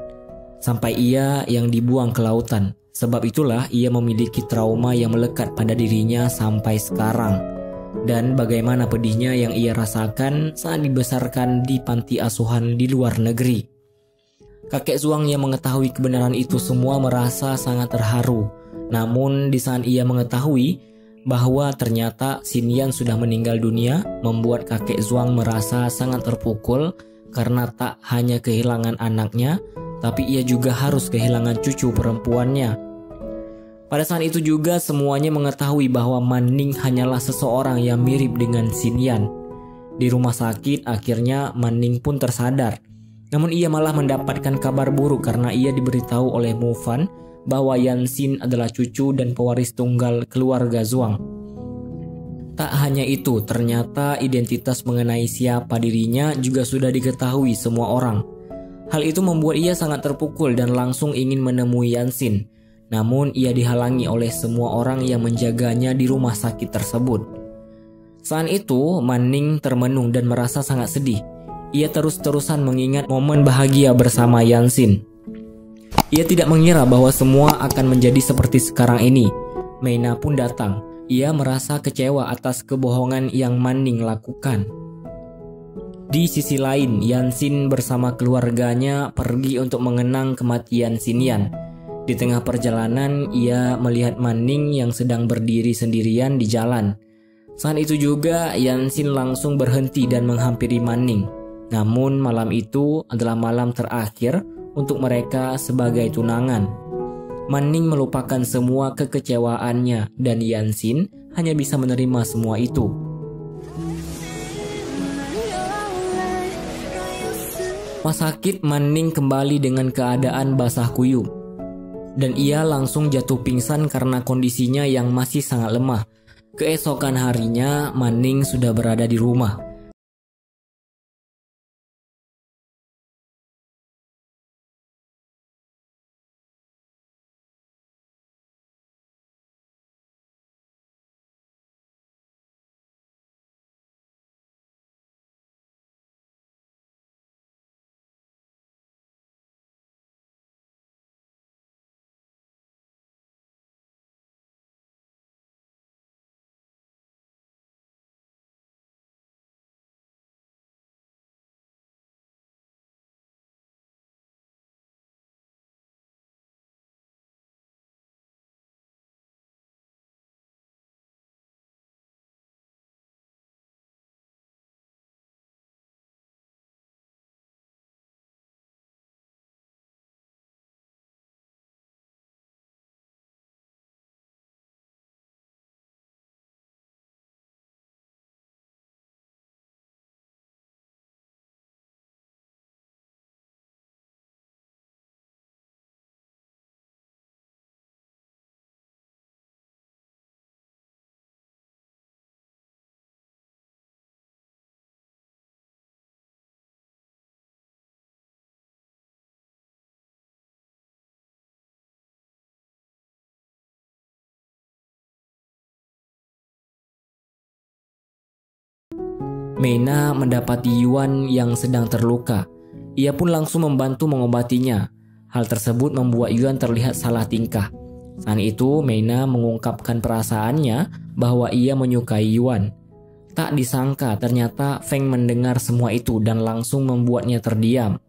sampai ia yang dibuang ke lautan. Sebab itulah ia memiliki trauma yang melekat pada dirinya sampai sekarang. Dan bagaimana pedihnya yang ia rasakan saat dibesarkan di panti asuhan di luar negeri. Kakek Zhuang yang mengetahui kebenaran itu semua merasa sangat terharu. Namun di saat ia mengetahui bahwa ternyata Xinyan sudah meninggal dunia, membuat kakek Zhuang merasa sangat terpukul karena tak hanya kehilangan anaknya, tapi ia juga harus kehilangan cucu perempuannya. Pada saat itu juga semuanya mengetahui bahwa Manning hanyalah seseorang yang mirip dengan Xinyan. Di rumah sakit akhirnya Manning pun tersadar. Namun ia malah mendapatkan kabar buruk karena ia diberitahu oleh Mu Fan bahwa Yansin adalah cucu dan pewaris tunggal keluarga Zhuang. Tak hanya itu, ternyata identitas mengenai siapa dirinya juga sudah diketahui semua orang. Hal itu membuat ia sangat terpukul dan langsung ingin menemui Yansin. Namun ia dihalangi oleh semua orang yang menjaganya di rumah sakit tersebut. Saat itu, Manning termenung dan merasa sangat sedih. Ia terus-terusan mengingat momen bahagia bersama Yansin. Ia tidak mengira bahwa semua akan menjadi seperti sekarang ini. Meina pun datang. Ia merasa kecewa atas kebohongan yang Manning lakukan. Di sisi lain, Yansin bersama keluarganya pergi untuk mengenang kematian Xinyan. Di tengah perjalanan, ia melihat Manning yang sedang berdiri sendirian di jalan. Saat itu juga, Yansin langsung berhenti dan menghampiri Manning. Namun malam itu adalah malam terakhir untuk mereka sebagai tunangan. Manning melupakan semua kekecewaannya dan Yansin hanya bisa menerima semua itu. Rumah sakit, Manning kembali dengan keadaan basah kuyup. Dan ia langsung jatuh pingsan karena kondisinya yang masih sangat lemah. Keesokan harinya, Manning sudah berada di rumah. Meina mendapati Yuan yang sedang terluka. Ia pun langsung membantu mengobatinya. Hal tersebut membuat Yuan terlihat salah tingkah. Saat itu Meina mengungkapkan perasaannya bahwa ia menyukai Yuan. Tak disangka ternyata Feng mendengar semua itu dan langsung membuatnya terdiam.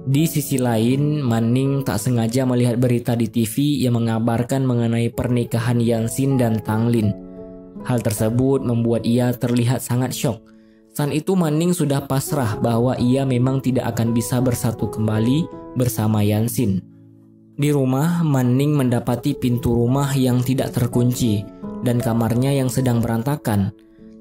Di sisi lain, Manning tak sengaja melihat berita di TV yang mengabarkan mengenai pernikahan Yanxin dan Tanglin. Hal tersebut membuat ia terlihat sangat syok. Saat itu Manning sudah pasrah bahwa ia memang tidak akan bisa bersatu kembali bersama Yanxin. Di rumah, Manning mendapati pintu rumah yang tidak terkunci dan kamarnya yang sedang berantakan.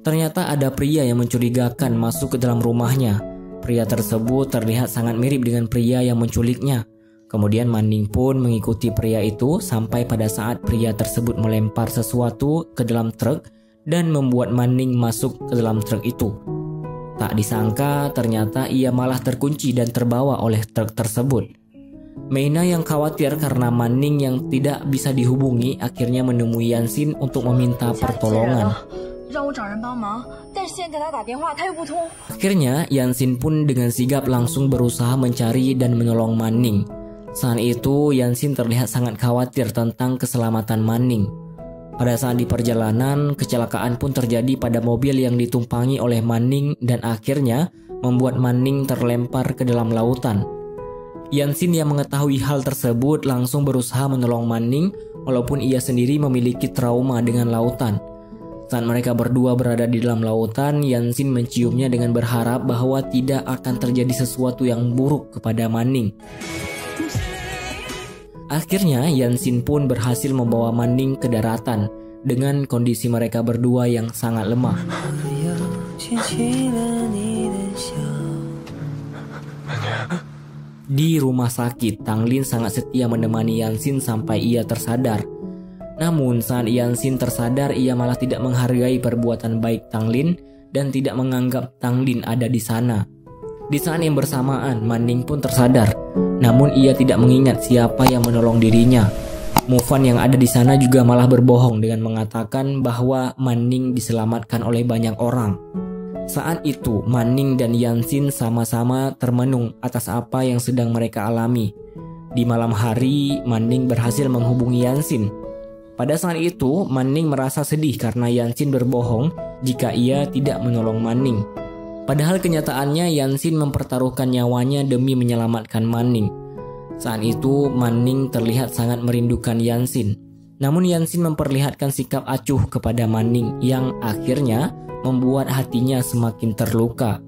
Ternyata ada pria yang mencurigakan masuk ke dalam rumahnya. Pria tersebut terlihat sangat mirip dengan pria yang menculiknya. Kemudian Manning pun mengikuti pria itu sampai pada saat pria tersebut melempar sesuatu ke dalam truk dan membuat Manning masuk ke dalam truk itu. Tak disangka ternyata ia malah terkunci dan terbawa oleh truk tersebut. Meina yang khawatir karena Manning yang tidak bisa dihubungi akhirnya menemui Yanxin untuk meminta pertolongan. Akhirnya Yanxin pun dengan sigap langsung berusaha mencari dan menolong Manning. Saat itu Yanxin terlihat sangat khawatir tentang keselamatan Manning. Pada saat di perjalanan, kecelakaan pun terjadi pada mobil yang ditumpangi oleh Manning dan akhirnya membuat Manning terlempar ke dalam lautan. Yanxin yang mengetahui hal tersebut langsung berusaha menolong Manning walaupun ia sendiri memiliki trauma dengan lautan. Saat mereka berdua berada di dalam lautan, Yanxin menciumnya dengan berharap bahwa tidak akan terjadi sesuatu yang buruk kepada Manning. Akhirnya Yanxin pun berhasil membawa Manning ke daratan dengan kondisi mereka berdua yang sangat lemah. Di rumah sakit, Tanglin sangat setia menemani Yanxin sampai ia tersadar. Namun saat Yanxin tersadar, ia malah tidak menghargai perbuatan baik Tanglin dan tidak menganggap Tanglin ada di sana. Di saat yang bersamaan, Manning pun tersadar. Namun ia tidak mengingat siapa yang menolong dirinya. Mufan yang ada di sana juga malah berbohong dengan mengatakan bahwa Manning diselamatkan oleh banyak orang. Saat itu, Manning dan Yanxin sama-sama termenung atas apa yang sedang mereka alami. Di malam hari, Manning berhasil menghubungi Yanxin. Pada saat itu, Manning merasa sedih karena Yanxin berbohong jika ia tidak menolong Manning. Padahal kenyataannya Yanxin mempertaruhkan nyawanya demi menyelamatkan Manning. Saat itu, Manning terlihat sangat merindukan Yanxin. Namun Yanxin memperlihatkan sikap acuh kepada Manning yang akhirnya membuat hatinya semakin terluka.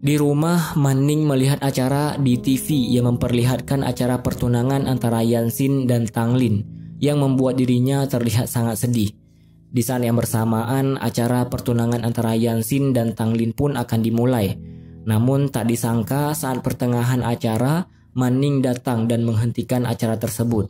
Di rumah, Manning melihat acara di TV yang memperlihatkan acara pertunangan antara Yanxin dan Tanglin, yang membuat dirinya terlihat sangat sedih. Di saat yang bersamaan, acara pertunangan antara Yanxin dan Tanglin pun akan dimulai. Namun tak disangka saat pertengahan acara, Manning datang dan menghentikan acara tersebut.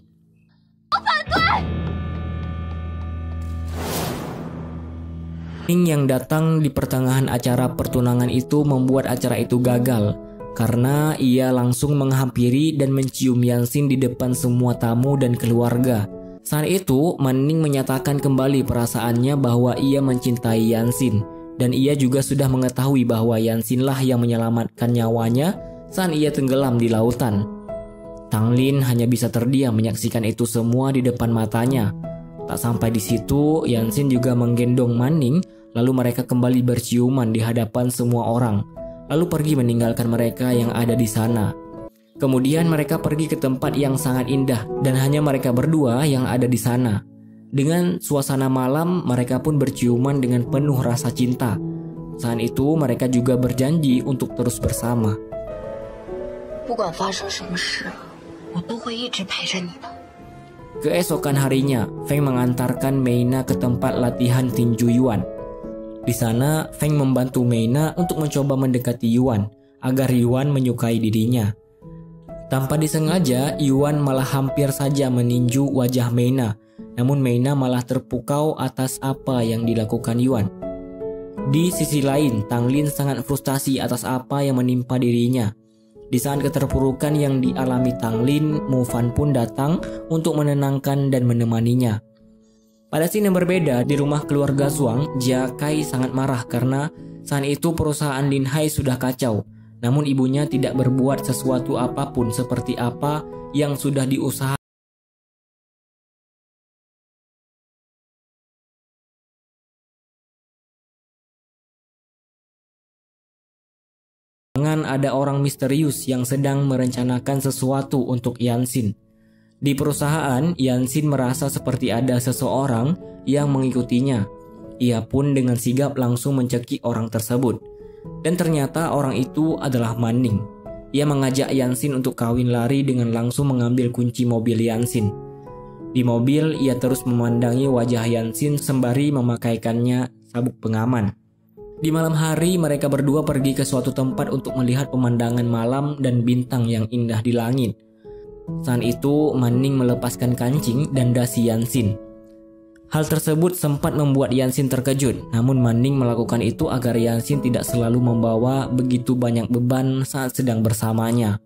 Manning yang datang di pertengahan acara pertunangan itu membuat acara itu gagal karena ia langsung menghampiri dan mencium Yanxin di depan semua tamu dan keluarga. Saat itu, Manning menyatakan kembali perasaannya bahwa ia mencintai Yanxin dan ia juga sudah mengetahui bahwa Yanxinlah yang menyelamatkan nyawanya saat ia tenggelam di lautan. Tanglin hanya bisa terdiam menyaksikan itu semua di depan matanya. Tak sampai di situ, Yanxin juga menggendong Manning, lalu mereka kembali berciuman di hadapan semua orang, lalu pergi meninggalkan mereka yang ada di sana. Kemudian mereka pergi ke tempat yang sangat indah dan hanya mereka berdua yang ada di sana. Dengan suasana malam, mereka pun berciuman dengan penuh rasa cinta. Saat itu mereka juga berjanji untuk terus bersama. Keesokan harinya, Feng mengantarkan Meina ke tempat latihan tinju Yuan. Di sana, Feng membantu Meina untuk mencoba mendekati Yuan agar Yuan menyukai dirinya. Tanpa disengaja, Yuan malah hampir saja meninju wajah Meina. Namun Meina malah terpukau atas apa yang dilakukan Yuan. Di sisi lain, Tanglin sangat frustasi atas apa yang menimpa dirinya. Di saat keterpurukan yang dialami Tanglin, Mufan pun datang untuk menenangkan dan menemaninya. Pada scene yang berbeda di rumah keluarga Zhuang, Jia Kai sangat marah karena saat itu perusahaan Lin Hai sudah kacau. Namun ibunya tidak berbuat sesuatu apapun seperti apa yang sudah diusahakan. Ada orang misterius yang sedang merencanakan sesuatu untuk Yanxin. Di perusahaan, Yanxin merasa seperti ada seseorang yang mengikutinya. Ia pun dengan sigap langsung mencekik orang tersebut. Dan ternyata orang itu adalah Manning. Ia mengajak Yanxin untuk kawin lari dengan langsung mengambil kunci mobil Yanxin. Di mobil, ia terus memandangi wajah Yanxin sembari memakaikannya sabuk pengaman. Di malam hari, mereka berdua pergi ke suatu tempat untuk melihat pemandangan malam dan bintang yang indah di langit. Saat itu, Manning melepaskan kancing dan dasi Yanxin. Hal tersebut sempat membuat Yanxin terkejut, namun Manning melakukan itu agar Yanxin tidak selalu membawa begitu banyak beban saat sedang bersamanya.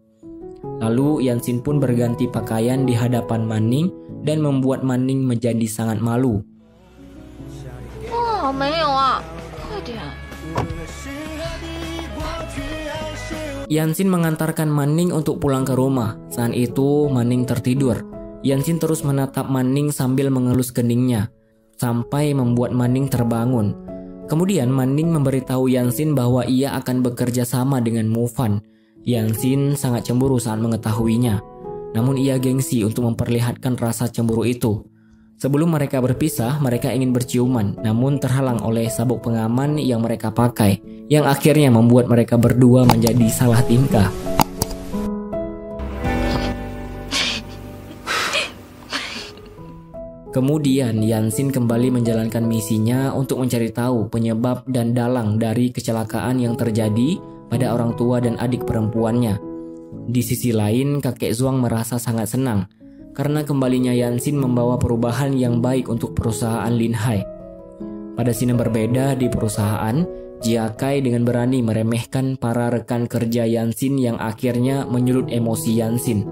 Lalu Yanxin pun berganti pakaian di hadapan Manning dan membuat Manning menjadi sangat malu. Oh, 没有啊，快点。 Yanxin mengantarkan Manning untuk pulang ke rumah. Saat itu Manning tertidur. Yanxin terus menatap Manning sambil mengelus keningnya, sampai membuat Manning terbangun. Kemudian Manning memberitahu Yanxin bahwa ia akan bekerja sama dengan Mufan. Yanxin sangat cemburu saat mengetahuinya. Namun ia gengsi untuk memperlihatkan rasa cemburu itu. Sebelum mereka berpisah, mereka ingin berciuman, namun terhalang oleh sabuk pengaman yang mereka pakai, yang akhirnya membuat mereka berdua menjadi salah tingkah. Kemudian Yanxin kembali menjalankan misinya untuk mencari tahu penyebab dan dalang dari kecelakaan yang terjadi pada orang tua dan adik perempuannya. Di sisi lain, kakek Zhuang merasa sangat senang karena kembalinya Yanxin membawa perubahan yang baik untuk perusahaan Lin Hai. Pada scene yang berbeda di perusahaan, Jia Kai dengan berani meremehkan para rekan kerja Yanxin yang akhirnya menyulut emosi Yanxin.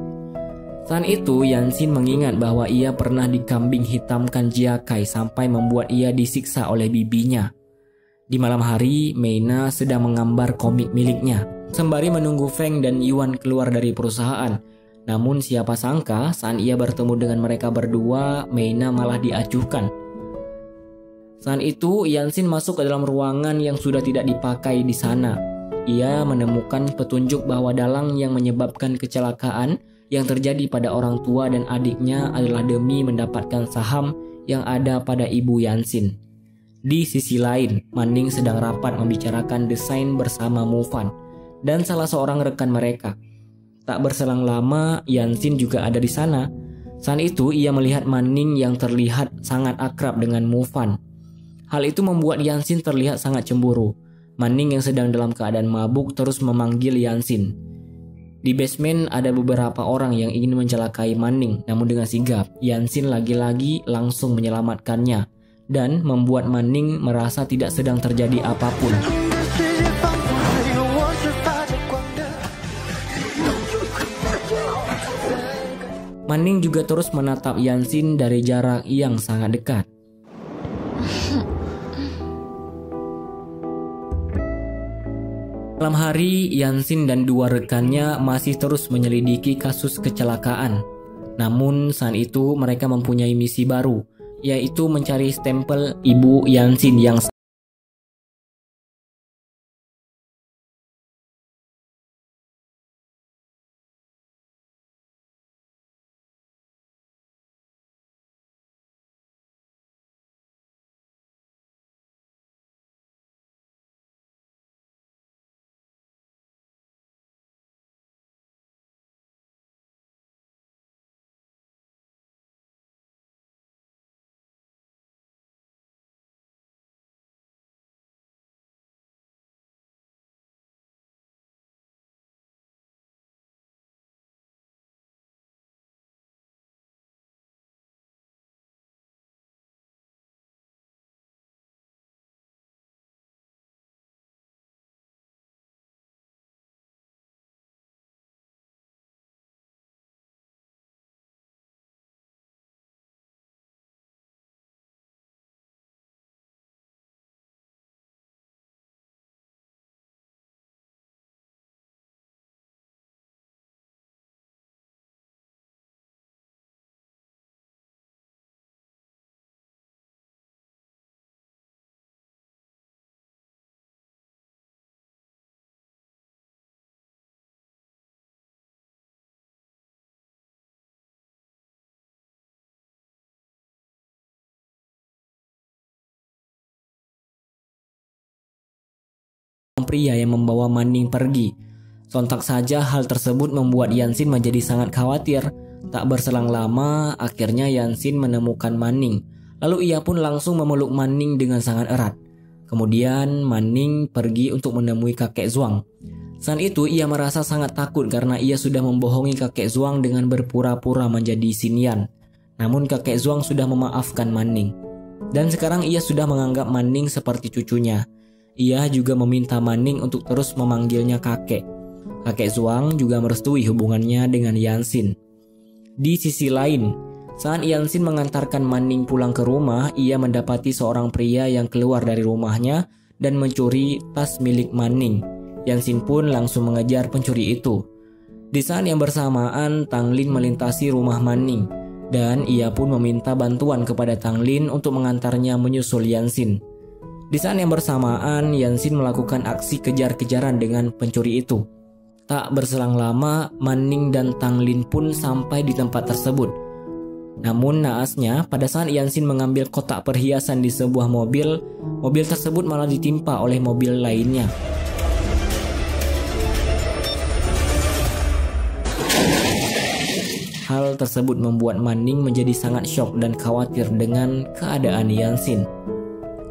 Saat itu Yanxin mengingat bahwa ia pernah dikambing hitamkan Jia Kai sampai membuat ia disiksa oleh bibinya. Di malam hari, Meina sedang menggambar komik miliknya, sembari menunggu Feng dan Yuan keluar dari perusahaan. Namun siapa sangka saat ia bertemu dengan mereka berdua, Meina malah diacuhkan. Saat itu Yanxin masuk ke dalam ruangan yang sudah tidak dipakai di sana. Ia menemukan petunjuk bahwa dalang yang menyebabkan kecelakaan yang terjadi pada orang tua dan adiknya adalah demi mendapatkan saham yang ada pada ibu Yanxin. Di sisi lain, Manning sedang rapat membicarakan desain bersama Mufan dan salah seorang rekan mereka. Tak berselang lama, Yanxin juga ada di sana. Saat itu ia melihat Manning yang terlihat sangat akrab dengan Mufan. Hal itu membuat Yanxin terlihat sangat cemburu. Manning yang sedang dalam keadaan mabuk terus memanggil Yanxin. Di basement ada beberapa orang yang ingin mencelakai Manning, namun dengan sigap Yanxin lagi-lagi langsung menyelamatkannya dan membuat Manning merasa tidak sedang terjadi apapun. Manning juga terus menatap Yanxin dari jarak yang sangat dekat. Malam hari, Yanxin dan dua rekannya masih terus menyelidiki kasus kecelakaan. Namun saat itu mereka mempunyai misi baru, yaitu mencari stempel ibu Yanxin yang seorang pria yang membawa Manning pergi. Sontak saja hal tersebut membuat Yansin menjadi sangat khawatir. Tak berselang lama, akhirnya Yansin menemukan Manning. Lalu ia pun langsung memeluk Manning dengan sangat erat. Kemudian Manning pergi untuk menemui kakek Zhuang. Saat itu ia merasa sangat takut karena ia sudah membohongi kakek Zhuang dengan berpura-pura menjadi Xinyan. Namun kakek Zhuang sudah memaafkan Manning. Dan sekarang ia sudah menganggap Manning seperti cucunya. Ia juga meminta Manning untuk terus memanggilnya kakek. Kakek Zhuang juga merestui hubungannya dengan Yansin. Di sisi lain, saat Yansin mengantarkan Manning pulang ke rumah, ia mendapati seorang pria yang keluar dari rumahnya dan mencuri tas milik Manning. Yansin pun langsung mengejar pencuri itu. Di saat yang bersamaan, Tang Lin melintasi rumah Manning dan ia pun meminta bantuan kepada Tang Lin untuk mengantarnya menyusul Yansin. Di saat yang bersamaan, Yansin melakukan aksi kejar-kejaran dengan pencuri itu. Tak berselang lama, Manning dan Tang Lin pun sampai di tempat tersebut. Namun naasnya, pada saat Yansin mengambil kotak perhiasan di sebuah mobil, mobil tersebut malah ditimpa oleh mobil lainnya. Hal tersebut membuat Manning menjadi sangat syok dan khawatir dengan keadaan Yansin.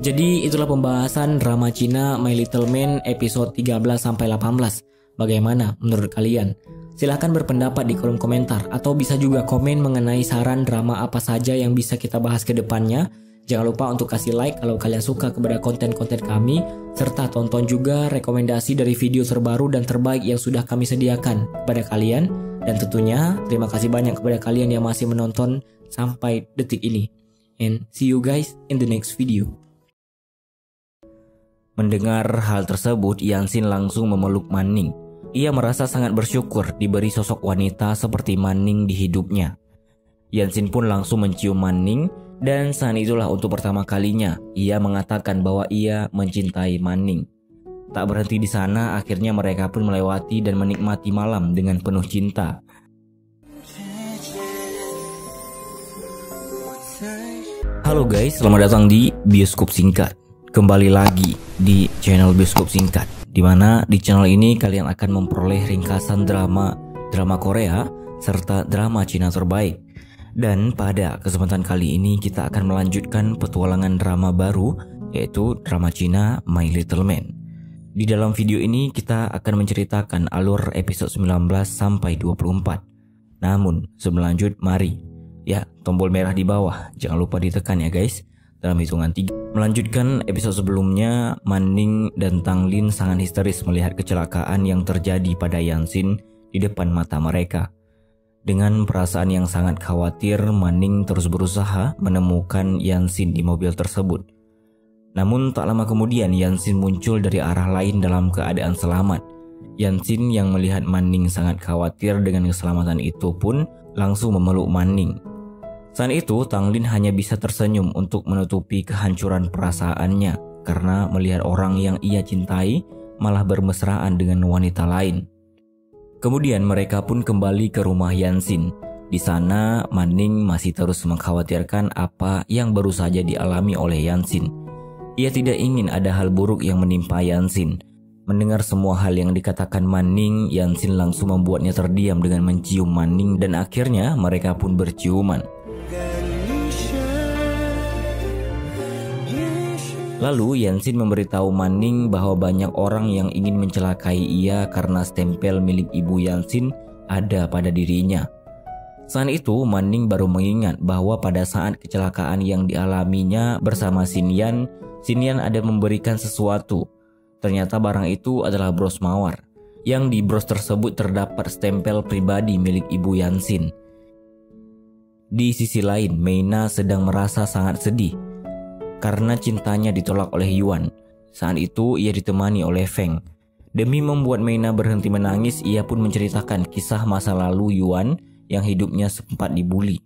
Jadi itulah pembahasan drama Cina My Little Man episode 13-18. Bagaimana menurut kalian? Silahkan berpendapat di kolom komentar atau bisa juga komen mengenai saran drama apa saja yang bisa kita bahas ke depannya. Jangan lupa untuk kasih like kalau kalian suka kepada konten-konten kami, serta tonton juga rekomendasi dari video terbaru dan terbaik yang sudah kami sediakan kepada kalian. Dan tentunya terima kasih banyak kepada kalian yang masih menonton sampai detik ini. And see you guys in the next video. Mendengar hal tersebut, Yansin langsung memeluk Manning. Ia merasa sangat bersyukur diberi sosok wanita seperti Manning di hidupnya. Yansin pun langsung mencium Manning dan saat itulah untuk pertama kalinya ia mengatakan bahwa ia mencintai Manning. Tak berhenti di sana, akhirnya mereka pun melewati dan menikmati malam dengan penuh cinta. Halo guys, selamat datang di Bioskop Singkat. Kembali lagi di channel Bioskop Singkat, di mana di channel ini kalian akan memperoleh ringkasan drama Korea serta drama Cina terbaik. Dan pada kesempatan kali ini kita akan melanjutkan petualangan drama baru, yaitu drama Cina My Little Man. Di dalam video ini kita akan menceritakan alur episode 19 sampai 24. Namun sebelum lanjut, mari ya, tombol merah di bawah jangan lupa ditekan ya guys. Dalam hitungan 3. Melanjutkan episode sebelumnya, Manning dan Tang Lin sangat histeris melihat kecelakaan yang terjadi pada Yansin di depan mata mereka. Dengan perasaan yang sangat khawatir, Manning terus berusaha menemukan Yansin di mobil tersebut. Namun tak lama kemudian Yansin muncul dari arah lain dalam keadaan selamat. Yansin yang melihat Manning sangat khawatir dengan keselamatan itu pun langsung memeluk Manning. Saat itu Tang Lin hanya bisa tersenyum untuk menutupi kehancuran perasaannya karena melihat orang yang ia cintai malah bermesraan dengan wanita lain. Kemudian mereka pun kembali ke rumah Yansin. Di sana Manning masih terus mengkhawatirkan apa yang baru saja dialami oleh Yansin. Ia tidak ingin ada hal buruk yang menimpa Yansin. Mendengar semua hal yang dikatakan Manning, Yansin langsung membuatnya terdiam dengan mencium Manning dan akhirnya mereka pun berciuman. Lalu Yansin memberitahu Manning bahwa banyak orang yang ingin mencelakai ia karena stempel milik ibu Yansin ada pada dirinya. Saat itu Manning baru mengingat bahwa pada saat kecelakaan yang dialaminya bersama Xinyan ada memberikan sesuatu. Ternyata barang itu adalah bros mawar. Yang di bros tersebut terdapat stempel pribadi milik ibu Yansin. Di sisi lain, Meina sedang merasa sangat sedih karena cintanya ditolak oleh Yuan. Saat itu ia ditemani oleh Feng. Demi membuat Meina berhenti menangis, ia pun menceritakan kisah masa lalu Yuan yang hidupnya sempat dibuli.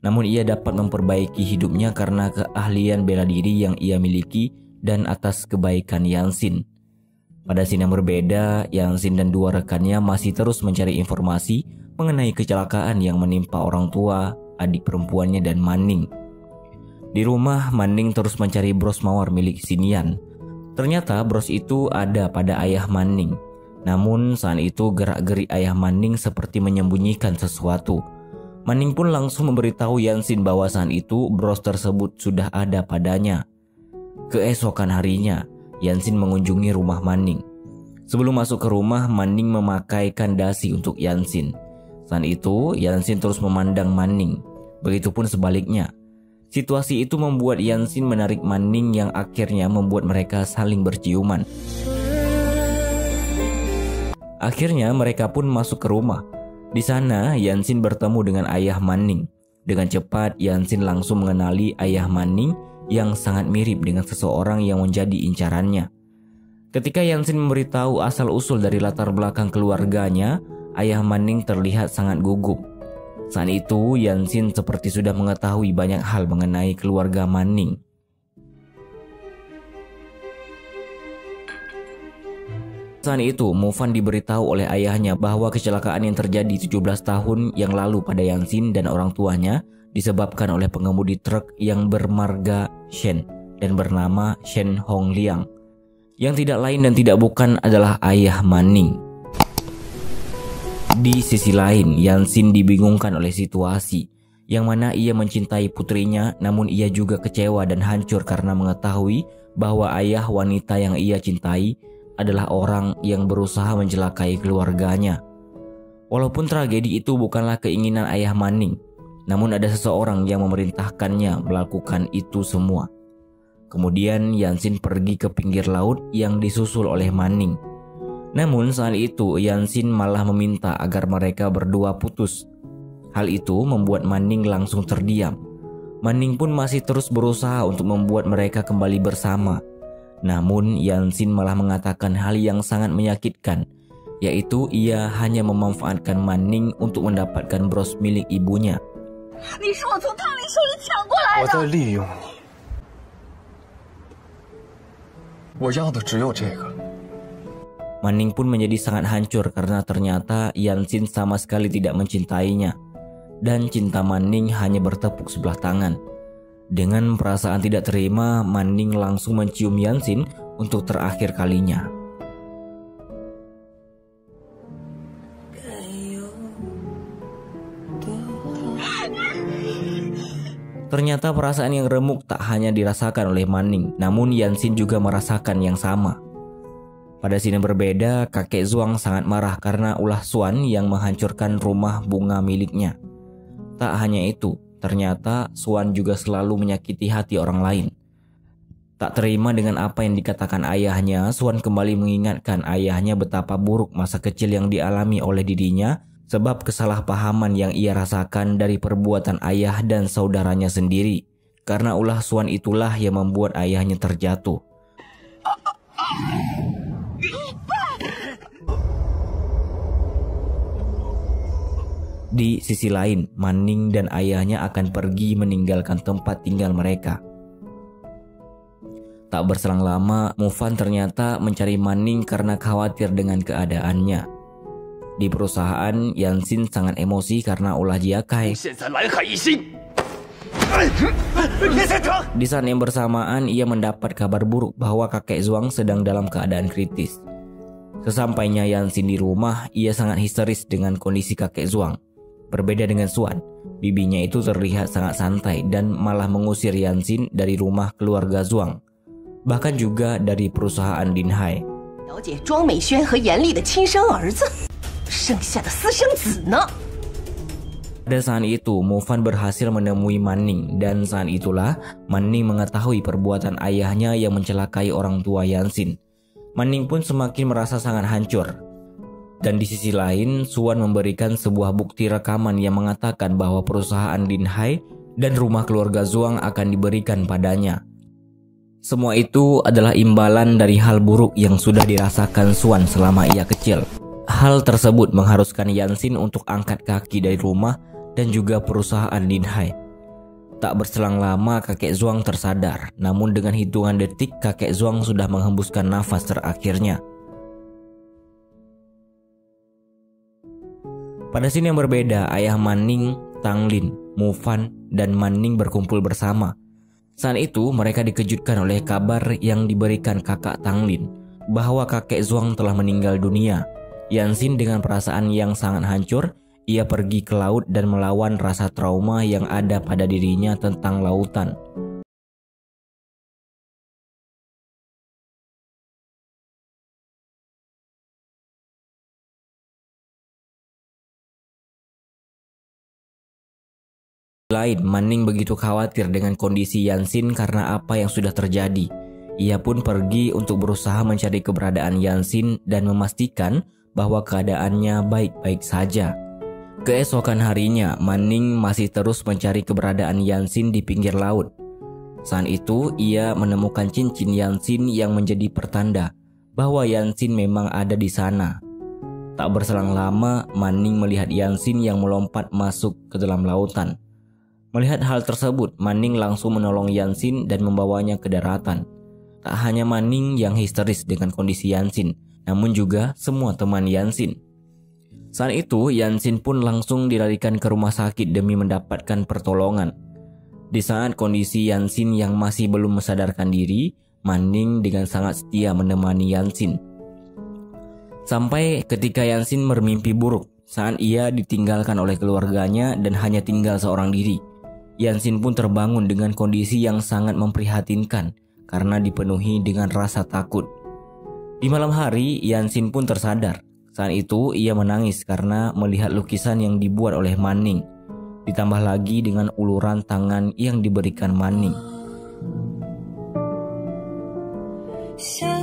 Namun ia dapat memperbaiki hidupnya karena keahlian bela diri yang ia miliki dan atas kebaikan Yansin. Pada scene yang berbeda, Yansin dan dua rekannya masih terus mencari informasi mengenai kecelakaan yang menimpa orang tua, adik perempuannya dan Manning. Di rumah, Manning terus mencari bros mawar milik Xinyan. Ternyata bros itu ada pada ayah Manning. Namun saat itu gerak-gerik ayah Manning seperti menyembunyikan sesuatu. Manning pun langsung memberitahu Yansin bahwa saat itu bros tersebut sudah ada padanya. Keesokan harinya, Yansin mengunjungi rumah Manning. Sebelum masuk ke rumah, Manning memakaikan dasi untuk Yansin. Saat itu, Yansin terus memandang Manning. Begitupun sebaliknya. Situasi itu membuat Yansin menarik Manning yang akhirnya membuat mereka saling berciuman. Akhirnya mereka pun masuk ke rumah. Di sana Yansin bertemu dengan ayah Manning. Dengan cepat Yansin langsung mengenali ayah Manning yang sangat mirip dengan seseorang yang menjadi incarannya. Ketika Yansin memberitahu asal-usul dari latar belakang keluarganya, ayah Manning terlihat sangat gugup. Saat itu Yansin seperti sudah mengetahui banyak hal mengenai keluarga Manning. Saat itu Mufan diberitahu oleh ayahnya bahwa kecelakaan yang terjadi 17 tahun yang lalu pada Yansin dan orang tuanya disebabkan oleh pengemudi truk yang bermarga Shen dan bernama Shen Hongliang, yang tidak lain dan tidak bukan adalah ayah Manning. Di sisi lain, Yansin dibingungkan oleh situasi yang mana ia mencintai putrinya, namun ia juga kecewa dan hancur karena mengetahui bahwa ayah wanita yang ia cintai adalah orang yang berusaha mencelakai keluarganya. Walaupun tragedi itu bukanlah keinginan ayah Manning, namun ada seseorang yang memerintahkannya melakukan itu semua. Kemudian Yansin pergi ke pinggir laut yang disusul oleh Manning. Namun saat itu Yansin malah meminta agar mereka berdua putus. Hal itu membuat Manning langsung terdiam. Manning pun masih terus berusaha untuk membuat mereka kembali bersama. Namun Yansin malah mengatakan hal yang sangat menyakitkan, yaitu ia hanya memanfaatkan Manning untuk mendapatkan bros milik ibunya. Manning pun menjadi sangat hancur karena ternyata Yansin sama sekali tidak mencintainya. Dan cinta Manning hanya bertepuk sebelah tangan. Dengan perasaan tidak terima, Manning langsung mencium Yansin untuk terakhir kalinya. Ternyata perasaan yang remuk tak hanya dirasakan oleh Manning, namun Yansin juga merasakan yang sama. Pada scene berbeda, kakek Zhuang sangat marah karena ulah Xuan yang menghancurkan rumah bunga miliknya. Tak hanya itu, ternyata Xuan juga selalu menyakiti hati orang lain. Tak terima dengan apa yang dikatakan ayahnya, Xuan kembali mengingatkan ayahnya betapa buruk masa kecil yang dialami oleh dirinya sebab kesalahpahaman yang ia rasakan dari perbuatan ayah dan saudaranya sendiri. Karena ulah Xuan itulah yang membuat ayahnya terjatuh. Di sisi lain, Manning dan ayahnya akan pergi meninggalkan tempat tinggal mereka. Tak berselang lama, Mufan ternyata mencari Manning karena khawatir dengan keadaannya. Di perusahaan, Yansin sangat emosi karena ulah Jia Kai. Di saat yang bersamaan, ia mendapat kabar buruk bahwa kakek Zhuang sedang dalam keadaan kritis. Sesampainya Yansin di rumah, ia sangat histeris dengan kondisi kakek Zhuang. Berbeda dengan Xuan, bibinya itu terlihat sangat santai dan malah mengusir Yansin dari rumah keluarga Zhuang, bahkan juga dari perusahaan Dinhai. Pada saat itu, Mufan berhasil menemui Manning dan saat itulah Manning mengetahui perbuatan ayahnya yang mencelakai orang tua Yansin. Manning pun semakin merasa sangat hancur. Dan di sisi lain, Xuan memberikan sebuah bukti rekaman yang mengatakan bahwa perusahaan Dinhai dan rumah keluarga Zhuang akan diberikan padanya. Semua itu adalah imbalan dari hal buruk yang sudah dirasakan Xuan selama ia kecil. Hal tersebut mengharuskan Yansin untuk angkat kaki dari rumah dan juga perusahaan Dinhai. Tak berselang lama kakek Zhuang tersadar, namun dengan hitungan detik kakek Zhuang sudah menghembuskan nafas terakhirnya. Pada scene yang berbeda, ayah Manning, Tanglin, Mufan, dan Manning berkumpul bersama. Saat itu mereka dikejutkan oleh kabar yang diberikan kakak Tanglin bahwa kakek Zhuang telah meninggal dunia. Yanxin dengan perasaan yang sangat hancur, ia pergi ke laut dan melawan rasa trauma yang ada pada dirinya tentang lautan. Lain, Man Ning begitu khawatir dengan kondisi Yanxin karena apa yang sudah terjadi. Ia pun pergi untuk berusaha mencari keberadaan Yanxin dan memastikan bahwa keadaannya baik-baik saja. Keesokan harinya, Man Ning masih terus mencari keberadaan Yanxin di pinggir laut. Saat itu, ia menemukan cincin Yanxin yang menjadi pertanda bahwa Yanxin memang ada di sana. Tak berselang lama, Man Ning melihat Yanxin yang melompat masuk ke dalam lautan. Melihat hal tersebut, Man Ning langsung menolong Yanxin dan membawanya ke daratan. Tak hanya Man Ning yang histeris dengan kondisi Yanxin, namun juga semua teman Yanxin. Saat itu, Yanxin pun langsung dilarikan ke rumah sakit demi mendapatkan pertolongan. Di saat kondisi Yanxin yang masih belum sadarkan diri, Man Ning dengan sangat setia menemani Yanxin. Sampai ketika Yanxin bermimpi buruk saat ia ditinggalkan oleh keluarganya dan hanya tinggal seorang diri. Yanxin pun terbangun dengan kondisi yang sangat memprihatinkan karena dipenuhi dengan rasa takut. Di malam hari, Yanxin pun tersadar. Saat itu ia menangis karena melihat lukisan yang dibuat oleh Man Ning, ditambah lagi dengan uluran tangan yang diberikan Man Ning.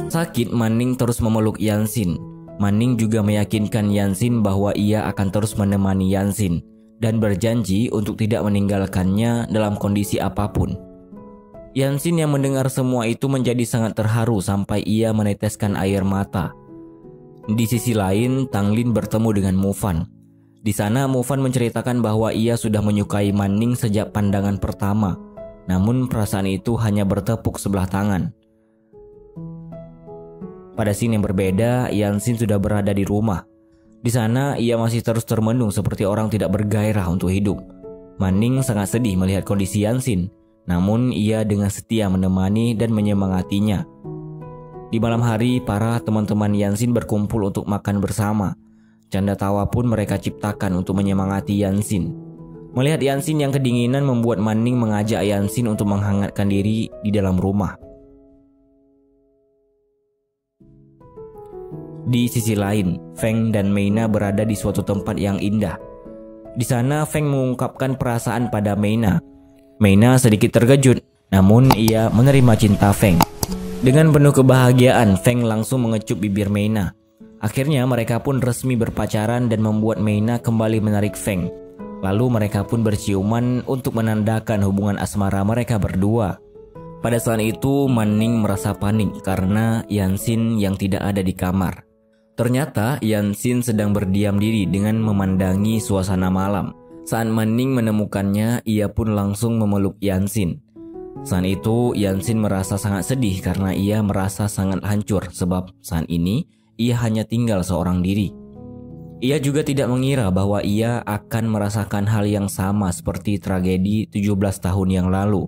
Sakit, Man Ning terus memeluk Yanxin. Man Ning juga meyakinkan Yanxin bahwa ia akan terus menemani Yanxin dan berjanji untuk tidak meninggalkannya dalam kondisi apapun. Yanxin yang mendengar semua itu menjadi sangat terharu sampai ia meneteskan air mata. Di sisi lain, Tanglin bertemu dengan Mufan. Di sana Mufan menceritakan bahwa ia sudah menyukai Man Ning sejak pandangan pertama, namun perasaan itu hanya bertepuk sebelah tangan. Pada scene yang berbeda, Yanxin sudah berada di rumah. Di sana ia masih terus termenung seperti orang tidak bergairah untuk hidup. Man Ning sangat sedih melihat kondisi Yanxin, namun ia dengan setia menemani dan menyemangatinya. Di malam hari, para teman-teman Yanxin berkumpul untuk makan bersama. Canda tawa pun mereka ciptakan untuk menyemangati Yanxin. Melihat Yanxin yang kedinginan membuat Man Ning mengajak Yanxin untuk menghangatkan diri di dalam rumah. Di sisi lain, Feng dan Meina berada di suatu tempat yang indah. Di sana Feng mengungkapkan perasaan pada Meina. Meina sedikit terkejut, namun ia menerima cinta Feng. Dengan penuh kebahagiaan, Feng langsung mengecup bibir Meina. Akhirnya mereka pun resmi berpacaran dan membuat Meina kembali menarik Feng. Lalu mereka pun berciuman untuk menandakan hubungan asmara mereka berdua. Pada saat itu, Man Ning merasa panik karena Yanxin yang tidak ada di kamar. Ternyata Yanxin sedang berdiam diri dengan memandangi suasana malam. Saat Man Ning menemukannya, ia pun langsung memeluk Yanxin. Saat itu Yanxin merasa sangat sedih karena ia merasa sangat hancur sebab saat ini ia hanya tinggal seorang diri. Ia juga tidak mengira bahwa ia akan merasakan hal yang sama seperti tragedi 17 tahun yang lalu.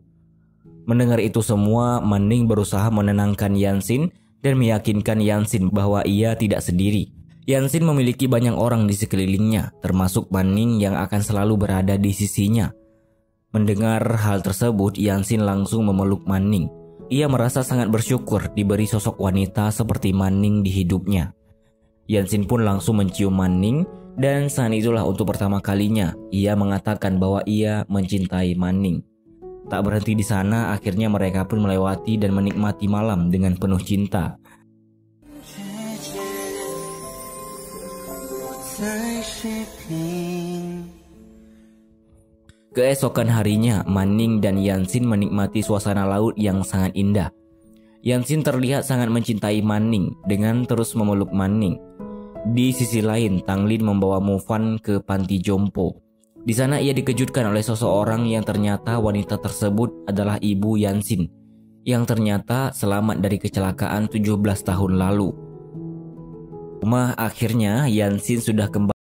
Mendengar itu semua, Man Ning berusaha menenangkan Yanxin dan meyakinkan Yanxin bahwa ia tidak sendiri. Yanxin memiliki banyak orang di sekelilingnya, termasuk Man Ning yang akan selalu berada di sisinya. Mendengar hal tersebut, Yanxin langsung memeluk Man Ning. Ia merasa sangat bersyukur diberi sosok wanita seperti Man Ning di hidupnya. Yanxin pun langsung mencium Man Ning dan saat itulah untuk pertama kalinya ia mengatakan bahwa ia mencintai Man Ning. Tak berhenti di sana, akhirnya mereka pun melewati dan menikmati malam dengan penuh cinta. Keesokan harinya, Man Ning dan Yanxin menikmati suasana laut yang sangat indah. Yanxin terlihat sangat mencintai Man Ning dengan terus memeluk Man Ning. Di sisi lain, Tanglin membawa Mufan ke panti jompo. Di sana ia dikejutkan oleh seseorang yang ternyata wanita tersebut adalah ibu Yanxin, yang ternyata selamat dari kecelakaan 17 tahun lalu. Akhirnya Yanxin sudah kembali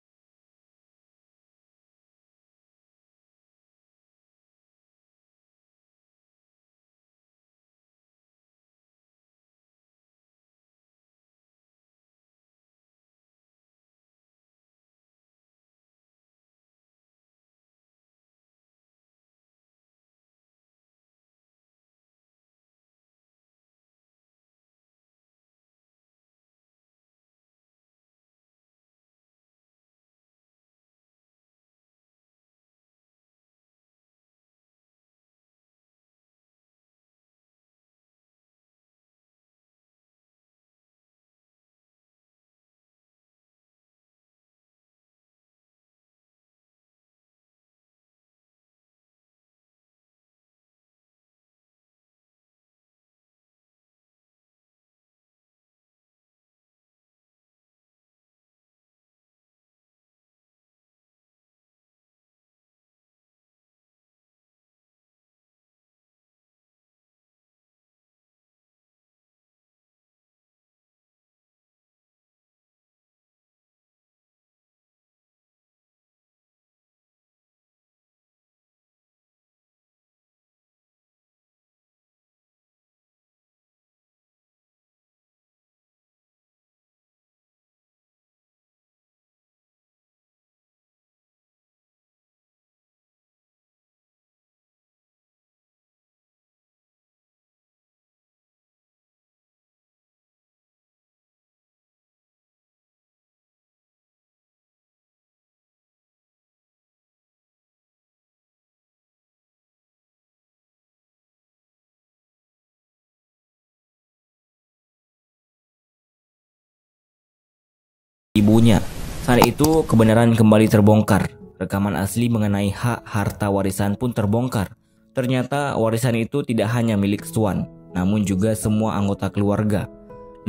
ibunya. Saat itu kebenaran kembali terbongkar. Rekaman asli mengenai hak harta warisan pun terbongkar. Ternyata warisan itu tidak hanya milik Swan, namun juga semua anggota keluarga.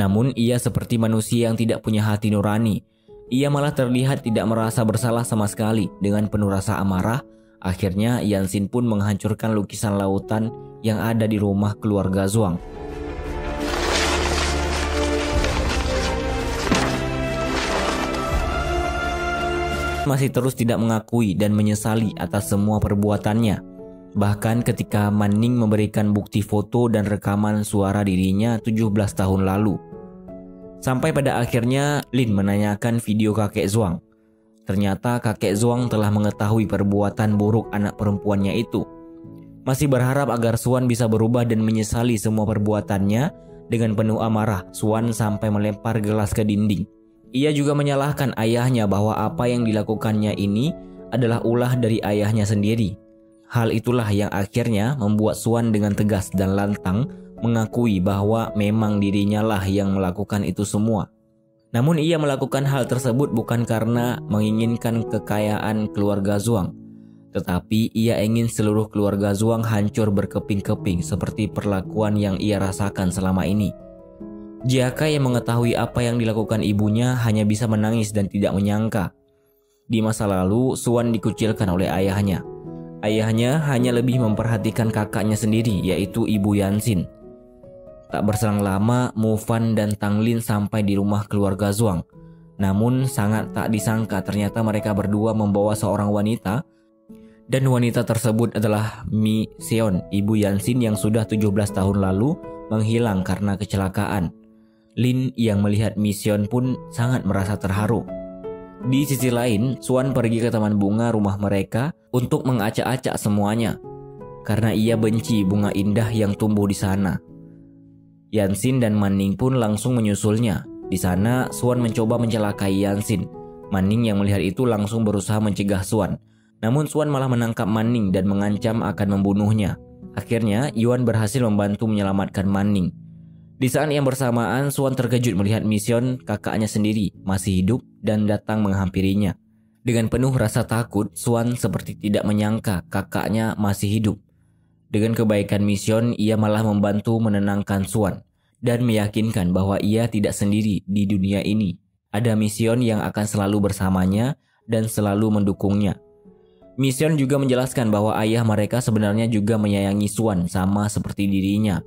Namun ia seperti manusia yang tidak punya hati nurani. Ia malah terlihat tidak merasa bersalah sama sekali. Dengan penuh rasa amarah, akhirnya Yansin pun menghancurkan lukisan lautan yang ada di rumah keluarga Zhuang. Masih terus tidak mengakui dan menyesali atas semua perbuatannya. Bahkan ketika Manning memberikan bukti foto dan rekaman suara dirinya 17 tahun lalu. Sampai pada akhirnya Lin menanyakan video kakek Zhuang. Ternyata kakek Zhuang telah mengetahui perbuatan buruk anak perempuannya itu. Masih berharap agar Swan bisa berubah dan menyesali semua perbuatannya. Dengan penuh amarah, Swan sampai melempar gelas ke dinding. Ia juga menyalahkan ayahnya bahwa apa yang dilakukannya ini adalah ulah dari ayahnya sendiri. Hal itulah yang akhirnya membuat Swan dengan tegas dan lantang mengakui bahwa memang dirinya lah yang melakukan itu semua. Namun ia melakukan hal tersebut bukan karena menginginkan kekayaan keluarga Zhuang, tetapi ia ingin seluruh keluarga Zhuang hancur berkeping-keping seperti perlakuan yang ia rasakan selama ini. Jiaka yang mengetahui apa yang dilakukan ibunya hanya bisa menangis dan tidak menyangka. Di masa lalu, Swan dikucilkan oleh ayahnya. Ayahnya hanya lebih memperhatikan kakaknya sendiri, yaitu Ibu Yansin. Tak berselang lama, Mu Fan dan Tang Lin sampai di rumah keluarga Zhuang. Namun sangat tak disangka ternyata mereka berdua membawa seorang wanita. Dan wanita tersebut adalah Mi Seon, Ibu Yansin yang sudah 17 tahun lalu menghilang karena kecelakaan. Lin yang melihat Mi Seon pun sangat merasa terharu. Di sisi lain, Swan pergi ke taman bunga rumah mereka untuk mengacak-acak semuanya karena ia benci bunga indah yang tumbuh di sana. Yansin dan Manning pun langsung menyusulnya. Di sana, Swan mencoba mencelakai Yansin. Manning yang melihat itu langsung berusaha mencegah Swan. Namun Swan malah menangkap Manning dan mengancam akan membunuhnya. Akhirnya, Yuan berhasil membantu menyelamatkan Manning. Di saat yang bersamaan, Swan terkejut melihat Mi Seon, kakaknya sendiri, masih hidup dan datang menghampirinya. Dengan penuh rasa takut, Swan seperti tidak menyangka kakaknya masih hidup. Dengan kebaikan Mi Seon, ia malah membantu menenangkan Swan dan meyakinkan bahwa ia tidak sendiri di dunia ini. Ada Mi Seon yang akan selalu bersamanya dan selalu mendukungnya. Mi Seon juga menjelaskan bahwa ayah mereka sebenarnya juga menyayangi Swan sama seperti dirinya.